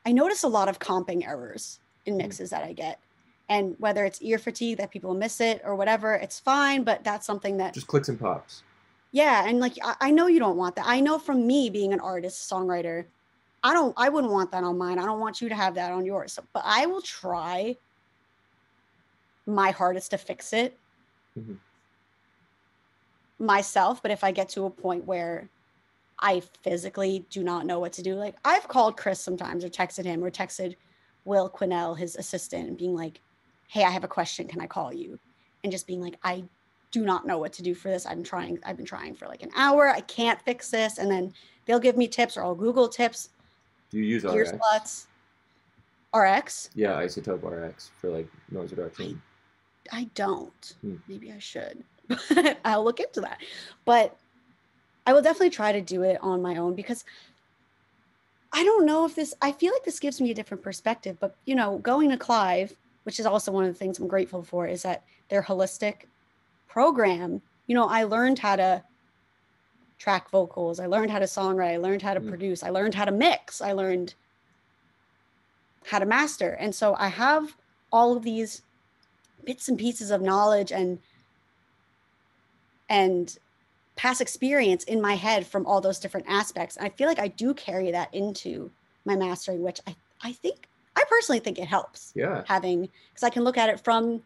notice a lot of comping errors in mixes that I get. And whether it's ear fatigue that people miss it or whatever, it's fine. But that's something that just clicks and pops. Yeah. And like, I know you don't want that. I know from me being an artist, songwriter, I wouldn't want that on mine. I don't want you to have that on yours. So, but I will try my hardest to fix it myself. But if I get to a point where I physically do not know what to do, like I've called Chris sometimes or texted him or texted Will Quinnell, his assistant, and being like, hey, I have a question. Can I call you? And just being like, I do not know what to do for this. I've been trying for like an hour. I can't fix this. And then they'll give me tips, or I'll Google tips. Do you use Ear RX? sluts. RX? Yeah, Isotope RX for like noise reduction. I don't. Maybe I should. I'll look into that. But I will definitely try to do it on my own, because I don't know if I feel like this gives me a different perspective, but you know, going to Clive, which is also one of the things I'm grateful for, is that their holistic program, you know, I learned how to track vocals. I learned how to songwrite. I learned how to produce. I learned how to mix. I learned how to master. And so I have all of these bits and pieces of knowledge and past experience in my head from all those different aspects. And I feel like I do carry that into my mastering, which I personally think it helps. Yeah. Because I can look at it from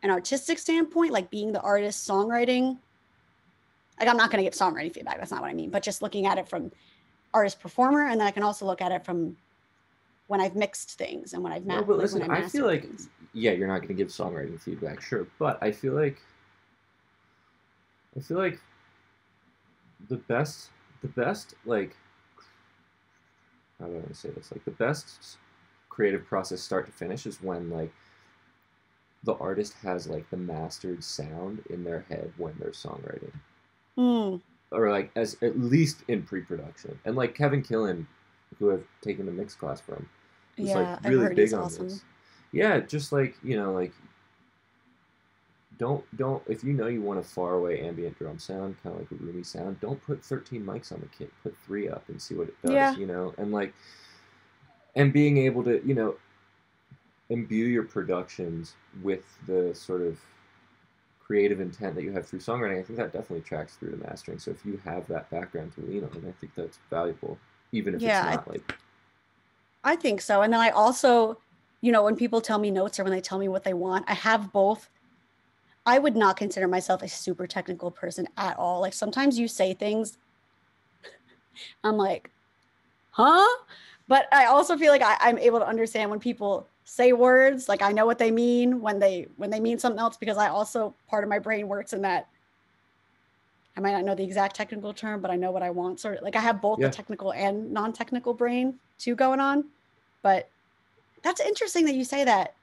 an artistic standpoint, like being the artist, songwriting. Like I'm not going to give songwriting feedback. That's not what I mean. But just looking at it from artist performer. And then I can also look at it from when I've mixed things and when I've No, but listen, I feel like, things. Yeah, you're not going to give songwriting feedback, sure. But I feel like the best, like, how do I want to say this? Like, the best creative process start to finish is when, like, the artist has, like, the mastered sound in their head when they're songwriting. Or, like, as at least in pre-production. And, like, Kevin Killen, who I've taken a mix class from, was, like, really big on this. Yeah, just, like, you know, like, don't if you know you want a far away ambient drum sound, kind of like a roomy sound, don't put 13 mics on the kit. Put 3 up and see what it does, you know? And like, and being able to, you know, imbue your productions with the sort of creative intent that you have through songwriting, I think that definitely tracks through to mastering. So if you have that background to lean on, I think that's valuable, even if it's not like. I think so. And then I also, you know, when people tell me notes or when they tell me what they want, I have both. I would not consider myself a super technical person at all. Like sometimes you say things, I'm like, huh? But I also feel like I'm able to understand when people say words, like I know what they mean when they mean something else, because I also, part of my brain works in that. I might not know the exact technical term, but I know what I want. Sort of like I have both the technical and non-technical brain too going on. But that's interesting that you say that.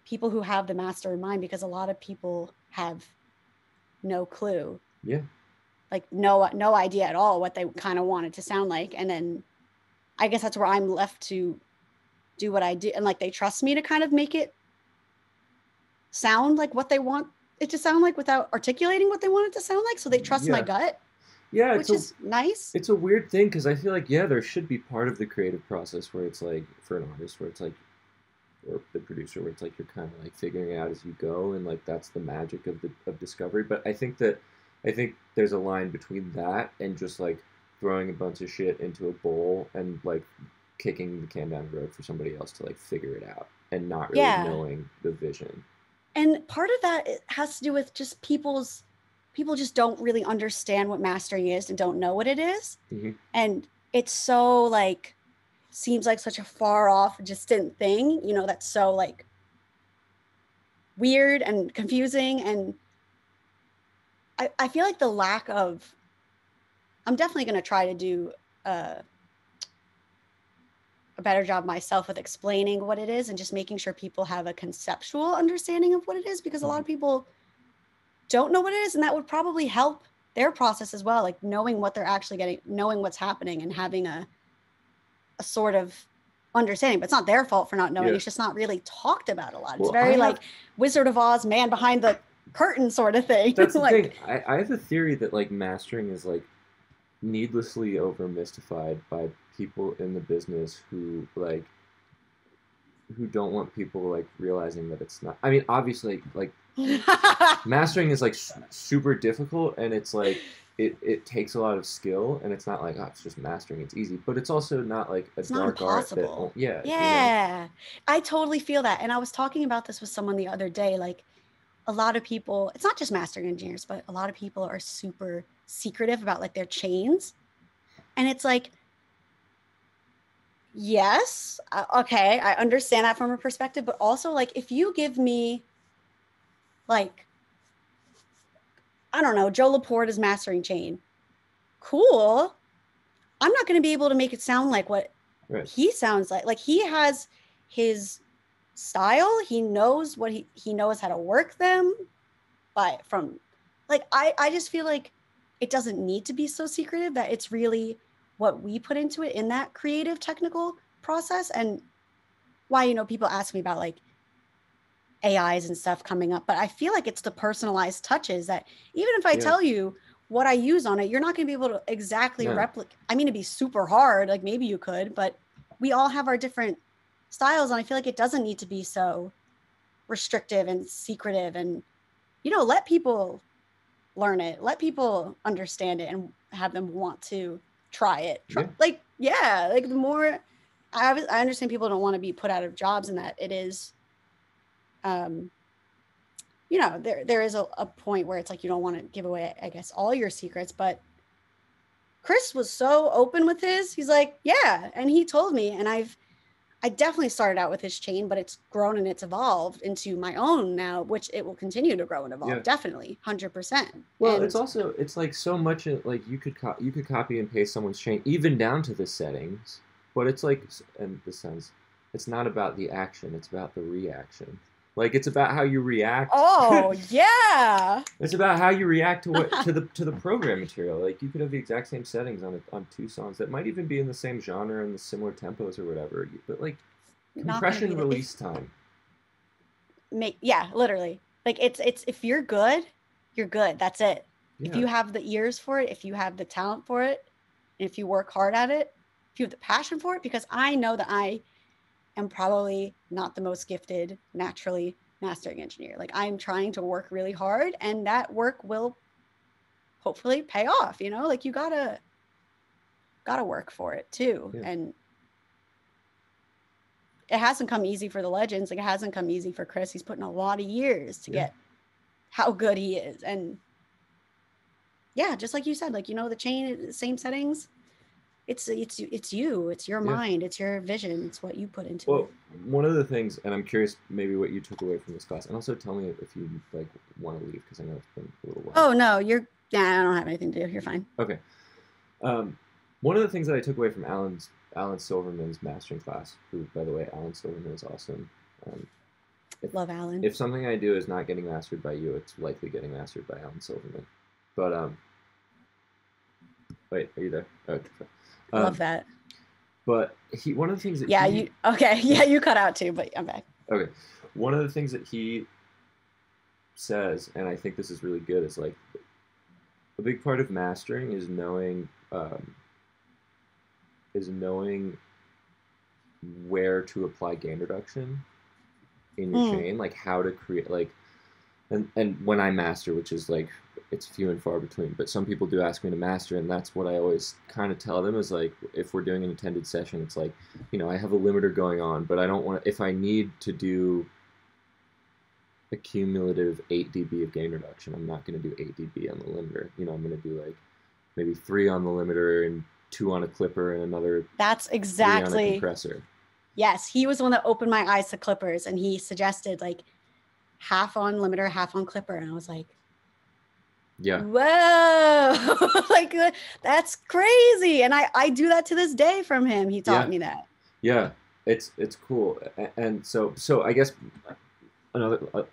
People who have the master in mind, because a lot of people have no clue. Yeah. Like no idea at all what they kind of want it to sound like. And then I guess that's where I'm left to do what I do. And like they trust me to kind of make it sound like what they want it to sound like without articulating what they want it to sound like. So they trust my gut. Yeah, which is nice. It's a weird thing, because I feel like, yeah, there should be part of the creative process where it's like, for an artist, where it's like, or the producer, where it's like you're kind of like figuring it out as you go, and like that's the magic of discovery. But I think there's a line between that and just like throwing a bunch of shit into a bowl and like kicking the can down the road for somebody else to like figure it out and not really knowing the vision. And part of that has to do with just people just don't really understand what mastering is and don't know what it is. And it's so like, seems like such a far off, distant thing, you know, that's so like weird and confusing. And I feel like the lack of, I'm definitely going to try to do a better job myself with explaining what it is and just making sure people have a conceptual understanding of what it is, because a lot of people don't know what it is, and that would probably help their process as well, like knowing what they're actually getting, knowing what's happening, and having a sort of understanding. But it's not their fault for not knowing. It's just not really talked about a lot. It's very like Wizard of Oz, man behind the curtain sort of thing. That's the like, thing. I have a theory that like mastering is like needlessly over mystified by people in the business who don't want people like realizing that it's not. I mean, obviously, like mastering is like super difficult, and it's like it takes a lot of skill, and it's not like, oh, it's just mastering, it's easy, but it's also not like a dark art that, yeah. You know? I totally feel that. And I was talking about this with someone the other day. Like, a lot of people, it's not just mastering engineers, but a lot of people are super secretive about like their chains. And it's like, yes, okay, I understand that from a perspective, but also like, if you give me like, I don't know, Joe Laporta's mastering chain, cool. I'm not going to be able to make it sound like what he sounds like. Like, he has his style. He knows what he knows how to work them. But from like, I just feel like it doesn't need to be so secretive, that it's really what we put into it in that creative technical process. And why, you know, people ask me about like AIs and stuff coming up, but I feel like it's the personalized touches that even if I tell you what I use on it, you're not going to be able to exactly replicate. I mean, it'd be super hard. Like, maybe you could, but we all have our different styles. And I feel like it doesn't need to be so restrictive and secretive, and, you know, let people learn it, let people understand it, and have them want to try it. Like the more I understand people don't want to be put out of jobs, and that it is, you know, there is a point where it's like, you don't want to give away, I guess, all your secrets. But Chris was so open with he's like, yeah. And he told me, and I definitely started out with his chain, but it's grown and it's evolved into my own now, which it will continue to grow and evolve. Definitely. 100%. Well, and it's like so much, like you could copy and paste someone's chain, even down to the settings, but it's like, and this sounds, it's not about the action, it's about the reaction. Like, it's about how you react. Oh, yeah. It's about how you react to what to the program material. Like, you could have the exact same settings on two songs that might even be in the same genre and the similar tempos or whatever. But like, compression release time. Literally. Like, it's if you're good, you're good. That's it. Yeah. If you have the ears for it, if you have the talent for it, and if you work hard at it, if you have the passion for it, because I know that I am probably not the most gifted naturally mastering engineer. Like, I'm trying to work really hard, and that work will hopefully pay off, you know? Like, you gotta work for it too. And it hasn't come easy for the legends. Like, it hasn't come easy for Chris. He's put in a lot of years to get how good he is. And just like you said, like, you know, the chain, same settings, it's you, it's your mind, it's your vision, it's what you put into it. Well, one of the things, and I'm curious maybe what you took away from this class, and also tell me if you like want to leave, because I know it's been a little while. Oh no, I don't have anything to do. You're fine. Okay. One of the things that I took away from Alan Silverman's mastering class, who, by the way, Alan Silverman is awesome. Love Alan. If something I do is not getting mastered by you, it's likely getting mastered by Alan Silverman. But wait, are you there? Oh, okay. Love that. But one of the things that you cut out too, but I'm back. Okay. One of the things that he says, and I think this is really good, is like, a big part of mastering is knowing where to apply gain reduction in your chain, like how to create, like, and when I master, which is like, it's few and far between, but some people do ask me to master, and that's what I always kind of tell them is like, if we're doing an attended session, it's like, you know, I have a limiter going on, but I don't want to, if I need to do a cumulative 8 dB of gain reduction, I'm not going to do 8 dB on the limiter. You know, I'm going to do like maybe 3 on the limiter and 2 on a clipper and another. That's exactly 3 on a compressor. Yes, he was the one that opened my eyes to clippers, and he suggested like half on limiter, half on clipper, and I was like, yeah, whoa, like, that's crazy. And I do that to this day from him. He taught me that. Yeah, it's cool. And so I guess another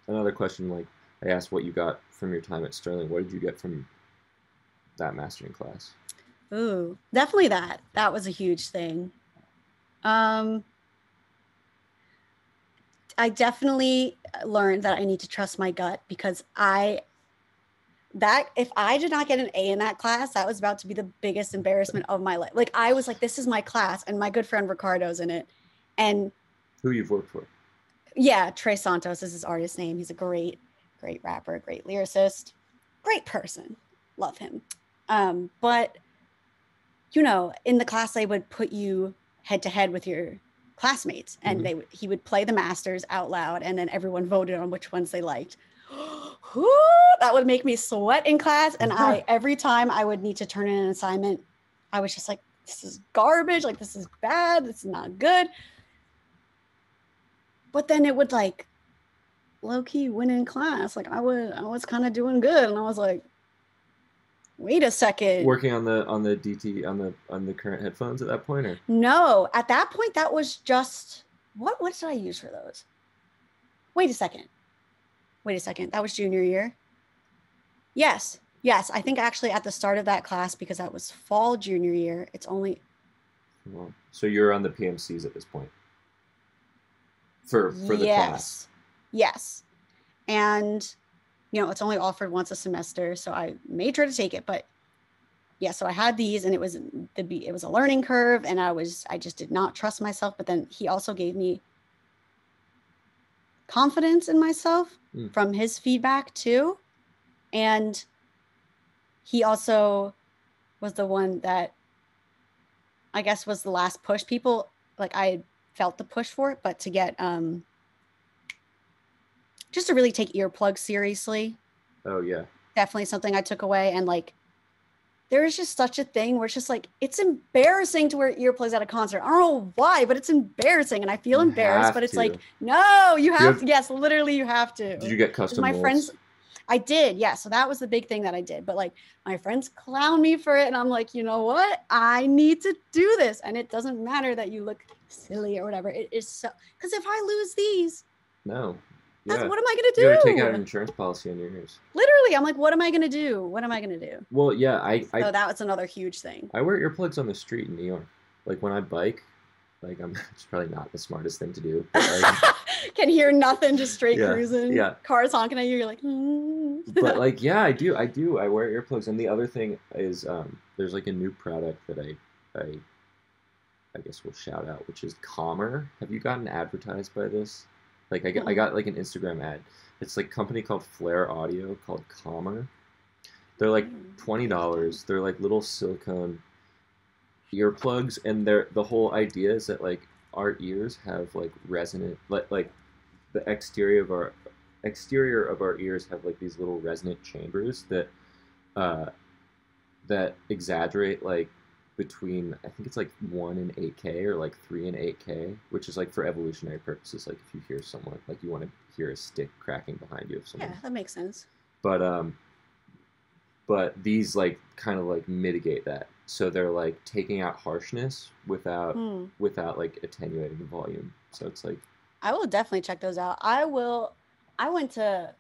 another question, like I asked what you got from your time at Sterling. What did you get from that mastering class? Ooh, definitely that. That was a huge thing. Um, I definitely learned that I need to trust my gut because that if I did not get an A in that class, that was about to be the biggest embarrassment of my life. Like I was like, this is my class, and my good friend Ricardo's in it. And Who you've worked for? yeah, Trez Santos is his artist name. He's a great rapper, great lyricist, great person. Love him. But you know, in the class they would put you head to head with your classmates, and Mm-hmm. he would play the masters out loud, and then everyone voted on which ones they liked. That would make me sweat in class, and I every time I would need to turn in an assignment, I was just like, this is garbage, like this is bad, this is not good. But then it would like low-key win in class. Like I was kind of doing good, and I was like, wait a second. Working on the DT on the current headphones at that point, or No, at that point that was just what did I use for those? Wait a second. Wait a second. That was junior year. Yes. Yes, I think actually at the start of that class, because that was fall junior year, it's only well, so you're on the PMCs at this point for the class. yes. Yes. And you know, it's only offered once a semester, so I made sure to take it, but yeah, so I had these, and it was a learning curve, and I just did not trust myself, but then he also gave me confidence in myself from his feedback too. And he also was the one that I guess was the last push. People like I felt the push for it, but to get just to really take earplugs seriously. Oh yeah. Definitely something I took away. And like there is just such a thing where it's just like it's embarrassing to wear earplugs at a concert. I don't know why, but it's embarrassing, and I feel embarrassed. But it's like, no, you have to. Yes, literally, you have to. Did you get custom my molds? Friends, I did. Yeah, so that was the big thing that I did. But like my friends clown me for it, and I'm like, you know what? I need to do this, and it doesn't matter that you look silly or whatever. It is so because if I lose these, no. Yeah. What am I gonna do? You gotta take out an insurance policy on your ears. Literally, I'm like, what am I gonna do? What am I gonna do? Well, yeah, so that was another huge thing. I wear earplugs on the street in New York. Like when I bike, like it's probably not the smartest thing to do. But like, can hear nothing, just straight cruising. Yeah. Cars honking at you. You're like, But like, yeah, I do. I wear earplugs, and the other thing is, there's like a new product that I guess we'll shout out, which is Calmer. Have you gotten advertised by this? Like I got like an Instagram ad. It's like a company called Flare Audio called Calmer. They're like $20. They're like little silicone earplugs, and the whole idea is that like our ears have like resonant like the exterior of our ears have like these little resonant chambers uh that exaggerate like between I think it's like 1 and 8K or like 3 and 8K, which is like for evolutionary purposes. Like if you hear someone, like you want to hear a stick cracking behind you if someone. Yeah, that makes sense. But these like kind of like mitigate that, so they're like taking out harshness without like attenuating the volume. So it's like I will definitely check those out. I went to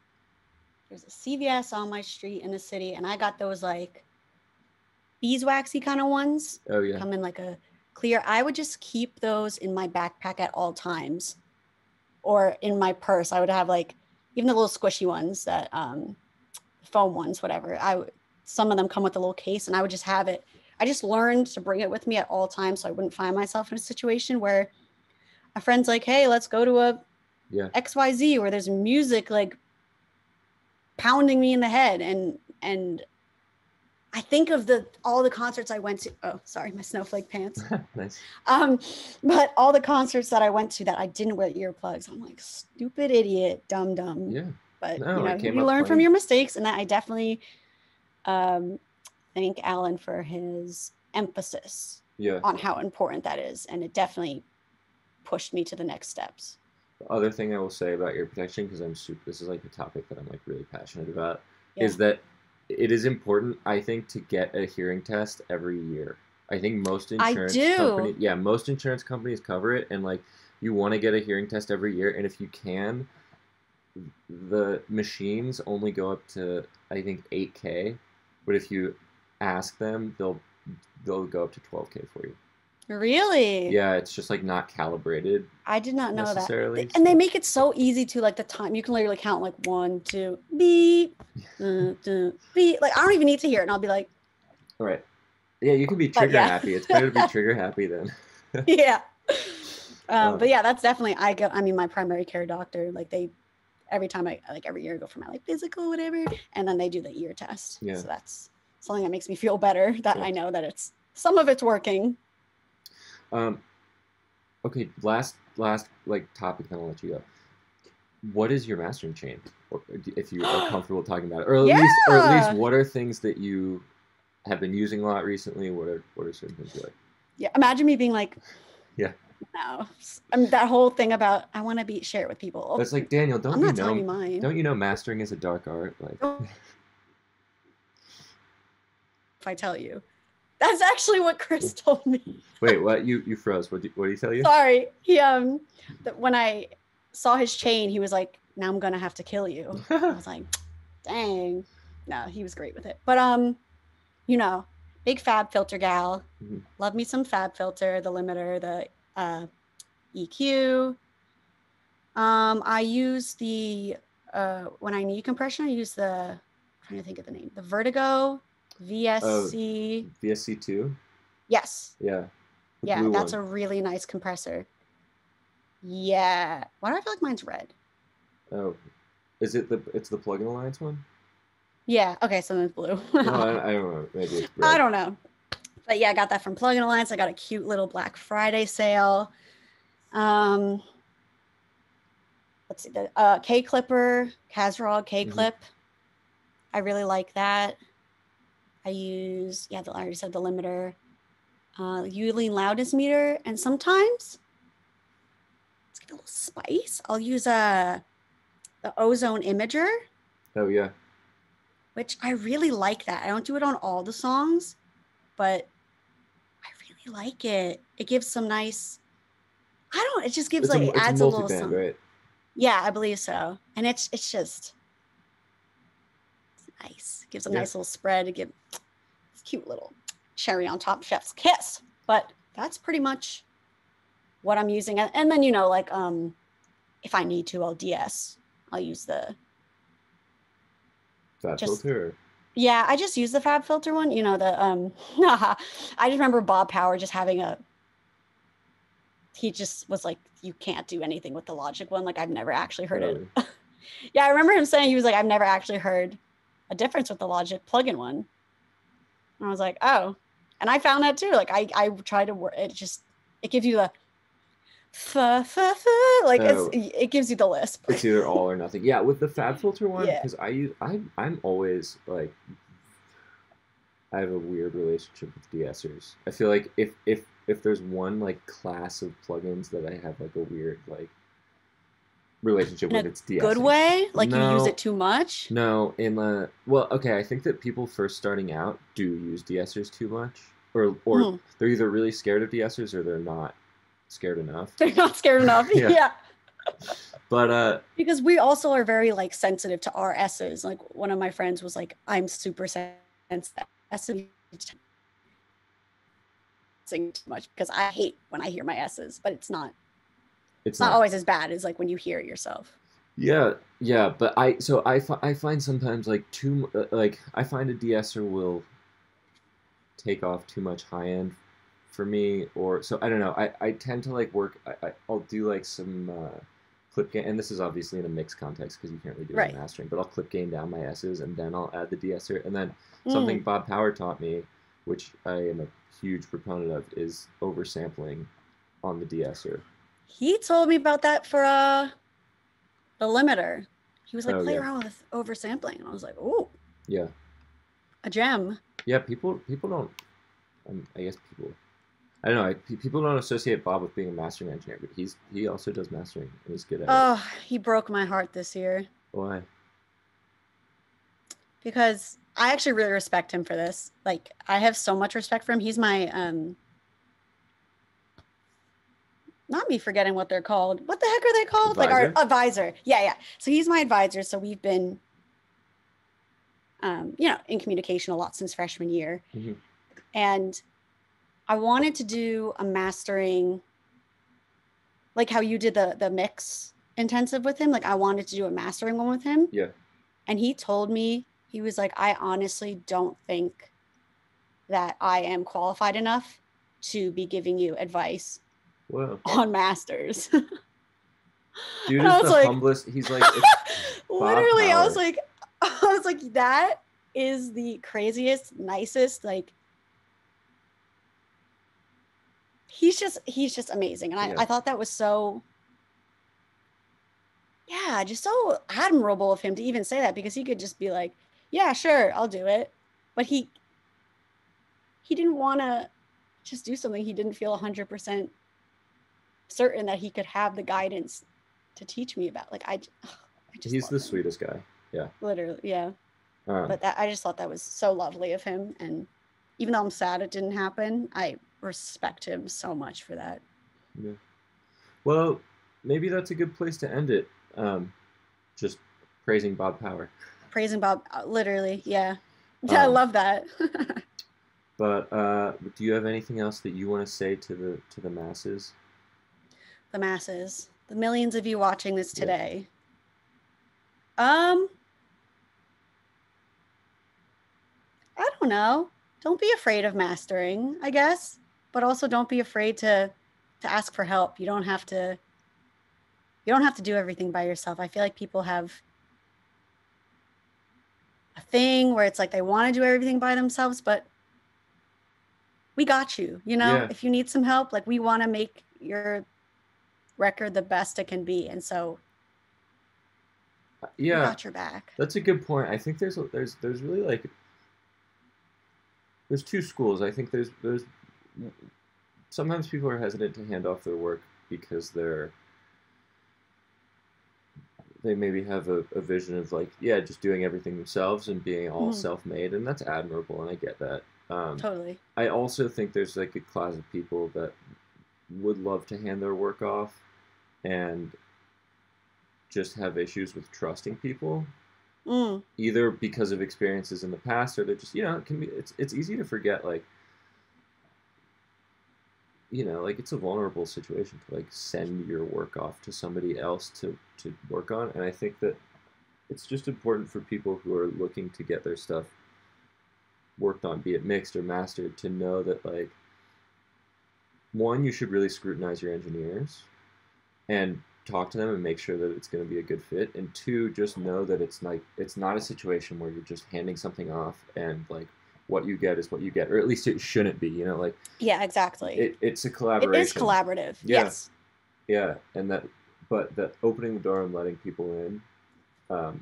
there's a CVS on my street in the city, and I got those like beeswaxy kind of ones. Oh yeah. Come in like a clear. I would just keep those in my backpack at all times, or in my purse. I would have like even the little squishy ones that foam ones, whatever. Some of them come with a little case, and I would just have it. I just learned to bring it with me at all times, so I wouldn't find myself in a situation where a friend's like, "Hey, let's go to a XYZ where there's music like pounding me in the head," and I think of all the concerts I went to. Oh, sorry, my snowflake pants. Nice. But all the concerts that I went to that I didn't wear earplugs, I'm like, stupid idiot, dumb. Yeah. But you learn from your mistakes, and I definitely thank Alan for his emphasis on how important that is, and it definitely pushed me to the next steps. The other thing I will say about ear protection, because this is like a topic that I'm like really passionate about, is that it is important, I think, to get a hearing test every year. I think most I insurance do. companies, yeah, most insurance companies cover it, and like you want to get a hearing test every year, and if you can, the machines only go up to I think 8K, but if you ask them, they'll go up to 12K for you. Really? Yeah, it's just like not calibrated I did not know that. necessarily. And they So make it so easy to like the time. You can literally count like one, two, beep, beep. Like I don't even need to hear it, and I'll be like, all right, yeah, you can be but trigger yeah, happy. It's better to be trigger happy than. yeah. But um, yeah, that's definitely I go. I mean, my primary care doctor, like they every time I like every year I go for my like physical whatever, and then they do the ear test. yeah, So that's something that makes me feel better. That yeah. I know that it's some of it's working. Um, okay, last like topic, then I'll let you go. What is your mastering chain, or if you are comfortable talking about it, or at least Yeah. what are things that you have been using a lot recently? What are certain things you like? Yeah. Imagine me being like, Yeah, no. I mean, that whole thing about I want to be share it with people. it's like Daniel, I'm not telling you mine. don't you know mastering is a dark art? Like, If I tell you, that's actually what Chris told me. wait, what? You froze. What did he tell you? Sorry. He when I saw his chain, he was like, "Now I'm gonna have to kill you." I was like, "Dang." No, he was great with it. But you know, big fab filter gal. Mhm. Love me some fab filter, the limiter, the EQ. I use the when I need compression, I use I'm trying to think of the name. The Vertigo Oh, VSC. VSC2. Yes. Yeah, the Yeah, blue that's one. a really nice compressor. Yeah. Why do I feel like mine's red? Oh, is it the? It's the plug-in alliance one. Yeah. Okay, so then it's blue. No, I don't know. Maybe it's I red. don't know. But yeah, I got that from Plug-in Alliance. I got a cute little Black Friday sale. Um, let's see, the K Clipper, Kazrog K Hmm. Clip. I really like that. I use, yeah, I already said the limiter, Uline loudness meter, and sometimes let's get a little spice. I'll use the ozone imager, Oh yeah. which I really like that. I don't do it on all the songs, but I really like it. It gives some nice, I don't, it just gives like, it It's a adds a little multi-band, some, right? yeah, I believe so. And it's just it's nice. It gives a Yeah. nice little spread. It gives cute little cherry on top, chef's kiss. But that's pretty much what I'm using. And then like if I need to, I'll DS. I'll use the Fat just filter. yeah, I just use the Fab Filter one. The I just remember Bob Power just having he just was like, you can't do anything with the Logic one. Like I've never actually heard it. Really? Yeah, I remember him saying he was like, I've never actually heard a difference with the Logic plugin one. And I was like, oh. And I found that too. Like I tried to work it gives you the like Oh, it gives you the lisp. it's either all or nothing. Yeah, with the Fab filter one, Yeah. because I'm always like I have a weird relationship with de-essers. I feel like if there's one like class of plugins that I have like a weird like relationship In with, a it's good de-essing. way, like you use No, it too much. no, in the well, okay, I think that people first starting out do use de-essers too much, or Mhm. they're either really scared of de-essers or they're not scared enough. They're not scared enough. Yeah, Yeah. but Because we also are very like sensitive to our S's. Like one of my friends was like, I'm super sensitive too much because I hate when I hear my S's, but it's not it's not not. always as bad as like when you hear it yourself. Yeah, yeah, but I find sometimes like like I find a de-esser will take off too much high end for me, or so I don't know. I tend to like work. I'll do like some clip gain, and this is obviously in a mixed context because you can't really do it in Right. mastering. But I'll clip gain down my S's, and then I'll add the de-esser, and then something Mm. Bob Power taught me, which I am a huge proponent of, is oversampling on the de-esser. He told me about that for the limiter. He was like, Oh play yeah, around with oversampling. And I was like, oh, yeah, a gem. yeah. People don't. I guess people. I don't know. People don't associate Bob with being a mastering engineer, but he also does mastering and he's good at it. Oh, he broke my heart this year Why? because I actually really respect him for this. Like, I have so much respect for him. He's my not me forgetting what they're called. What the heck are they called? Advisor? Like our advisor. Yeah, yeah. So he's my advisor. So we've been, in communication a lot since freshman year. Mm-hmm. And I wanted to do a mastering, like how you did the mix intensive with him. Like I wanted to do a mastering one with him. Yeah. And he told me, he was like, I honestly don't think that I am qualified enough to be giving you advice on masters. Dude is the humblest. He's like, literally, I was like, that is the craziest, nicest, like, he's just amazing. And I thought that was so, just so admirable of him to even say that, because he could just be like, yeah, sure, I'll do it. But he didn't want to just do something he didn't feel 100% certain that he could have the guidance to teach me about. Like, I just he's the him. Sweetest guy. Yeah. Literally, yeah. But I just thought that was so lovely of him. And even though I'm sad it didn't happen, I respect him so much for that. Yeah. Well, maybe that's a good place to end it. Just praising Bob Power. Praising Bob, literally, yeah. I love that. But do you have anything else that you want to say to the masses? The masses, the millions of you watching this today. I don't know. Don't be afraid of mastering, I guess, but also don't be afraid to ask for help. You don't have to do everything by yourself. I feel like people have a thing where it's like they want to do everything by themselves, but we got you, if you need some help, like we want to make your record the best it can be. And so we got your back. That's a good point. I think there's really like, there's two schools. I think there's sometimes people are hesitant to hand off their work because they maybe have a vision of like, just doing everything themselves and being all self-made, and that's admirable, and I get that. Totally. I also think there's like a class of people that would love to hand their work off and just have issues with trusting people, either because of experiences in the past, or they're just, it can be, it's easy to forget, like, like it's a vulnerable situation to like send your work off to somebody else to work on. And I think that it's just important for people who are looking to get their stuff worked on, be it mixed or mastered, to know that, like, one, you should really scrutinize your engineers and talk to them and make sure that it's going to be a good fit. And two, just know that it's not a situation where you're just handing something off and like what you get is what you get, or at least it shouldn't be, like. Yeah, exactly. It's a collaboration. It is collaborative. Yes. Yeah, and that opening the door and letting people in, I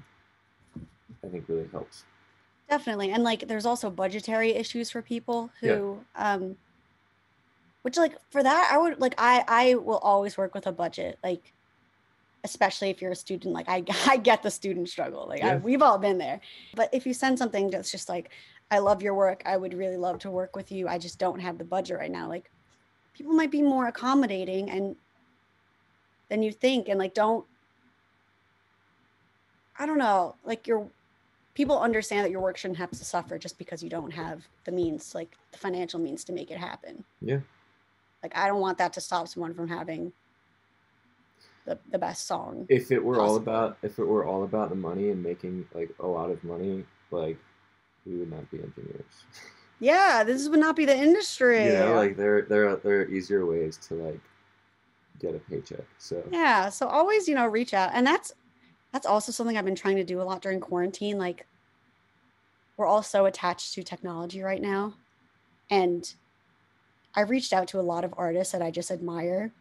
think really helps. Definitely. And like there's also budgetary issues for people who which, like, for that I would, like, I will always work with a budget, like, especially if you're a student. Like I get the student struggle, like we've all been there. But if you send something that's just like, I love your work, I would really love to work with you, I just don't have the budget right now, like, people might be more accommodating and than you think. And like, I don't know, like, people understand that your work shouldn't have to suffer just because you don't have the means, like the financial means to make it happen. Yeah. Like, I don't want that to stop someone from having the best song. If it were all about the money and making like a lot of money, like, we would not be engineers. Yeah, this would not be the industry. Like there are easier ways to like get a paycheck. So yeah, so always, reach out. And that's also something I've been trying to do a lot during quarantine. Like, we're all so attached to technology right now. And I reached out to a lot of artists that I just admire.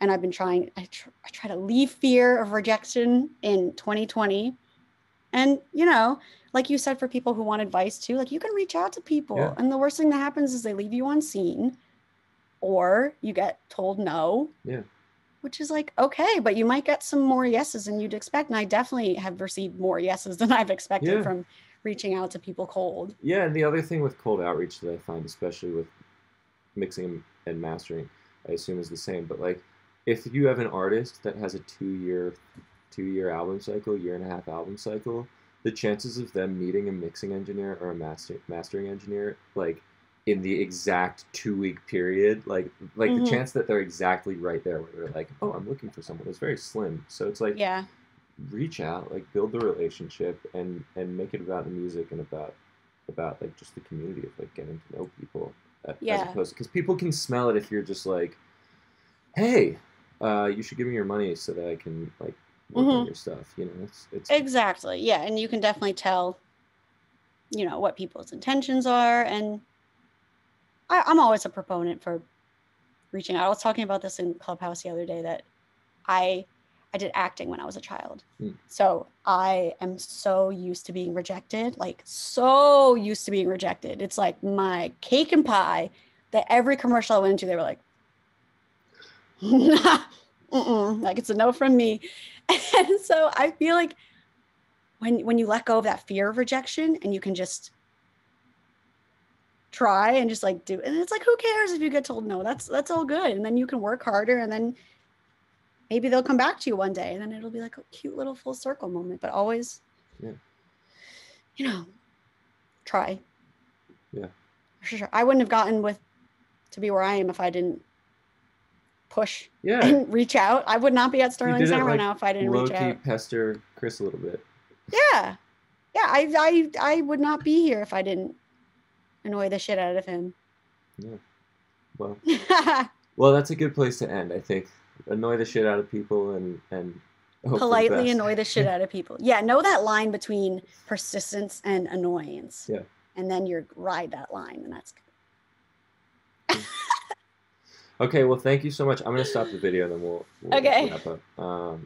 And I've been trying, I try to leave fear of rejection in 2020. And, like you said, for people who want advice too, like, you can reach out to people. Yeah. And the worst thing that happens is they leave you unseen, or you get told no. Yeah. Which is like, okay, but you might get some more yeses than you'd expect. And I definitely have received more yeses than I've expected from reaching out to people cold. Yeah, and the other thing with cold outreach that I find, especially with mixing and mastering, I assume is the same. But like, if you have an artist that has a two-year album cycle, year and a half album cycle, the chances of them meeting a mixing engineer or a mastering engineer, like in the exact 2-week period, like the chance that they're exactly right there where they're like, oh, I'm looking for someone, is very slim. So it's like, yeah, reach out, like build the relationship, and make it about the music and about like just the community of like getting to know people, as opposed, because people can smell it if you're just like, hey, you should give me your money so that I can like work on your stuff. You know, it's exactly, yeah, and you can definitely tell, you know, what people's intentions are, and I'm always a proponent for reaching out. I was talking about this in Clubhouse the other day that I did acting when I was a child. So I am so used to being rejected, like so used to being rejected. It's like my cake and pie that every commercial I went into, they were like, like it's a no from me. And so I feel like when you let go of that fear of rejection and you can just try and just like do, and it's like, who cares if you get told no? That's all good. And then you can work harder, and then maybe they'll come back to you one day, and then it'll be like a cute little full circle moment. But always, you know, try. Yeah, for sure. I wouldn't have gotten to be where I am if I didn't push yeah, and reach out. I would not be at Sterling Sound right now if I didn't reach out. Low-key pester Chris a little bit. Yeah. I would not be here if I didn't annoy the shit out of him. Yeah. Well, well, that's a good place to end, I think. Annoy the shit out of people and politely annoy the shit out of people. Yeah, know that line between persistence and annoyance. Yeah. And then you ride that line, and that's good. Okay, well, thank you so much. I'm going to stop the video, and then we'll okay. wrap up.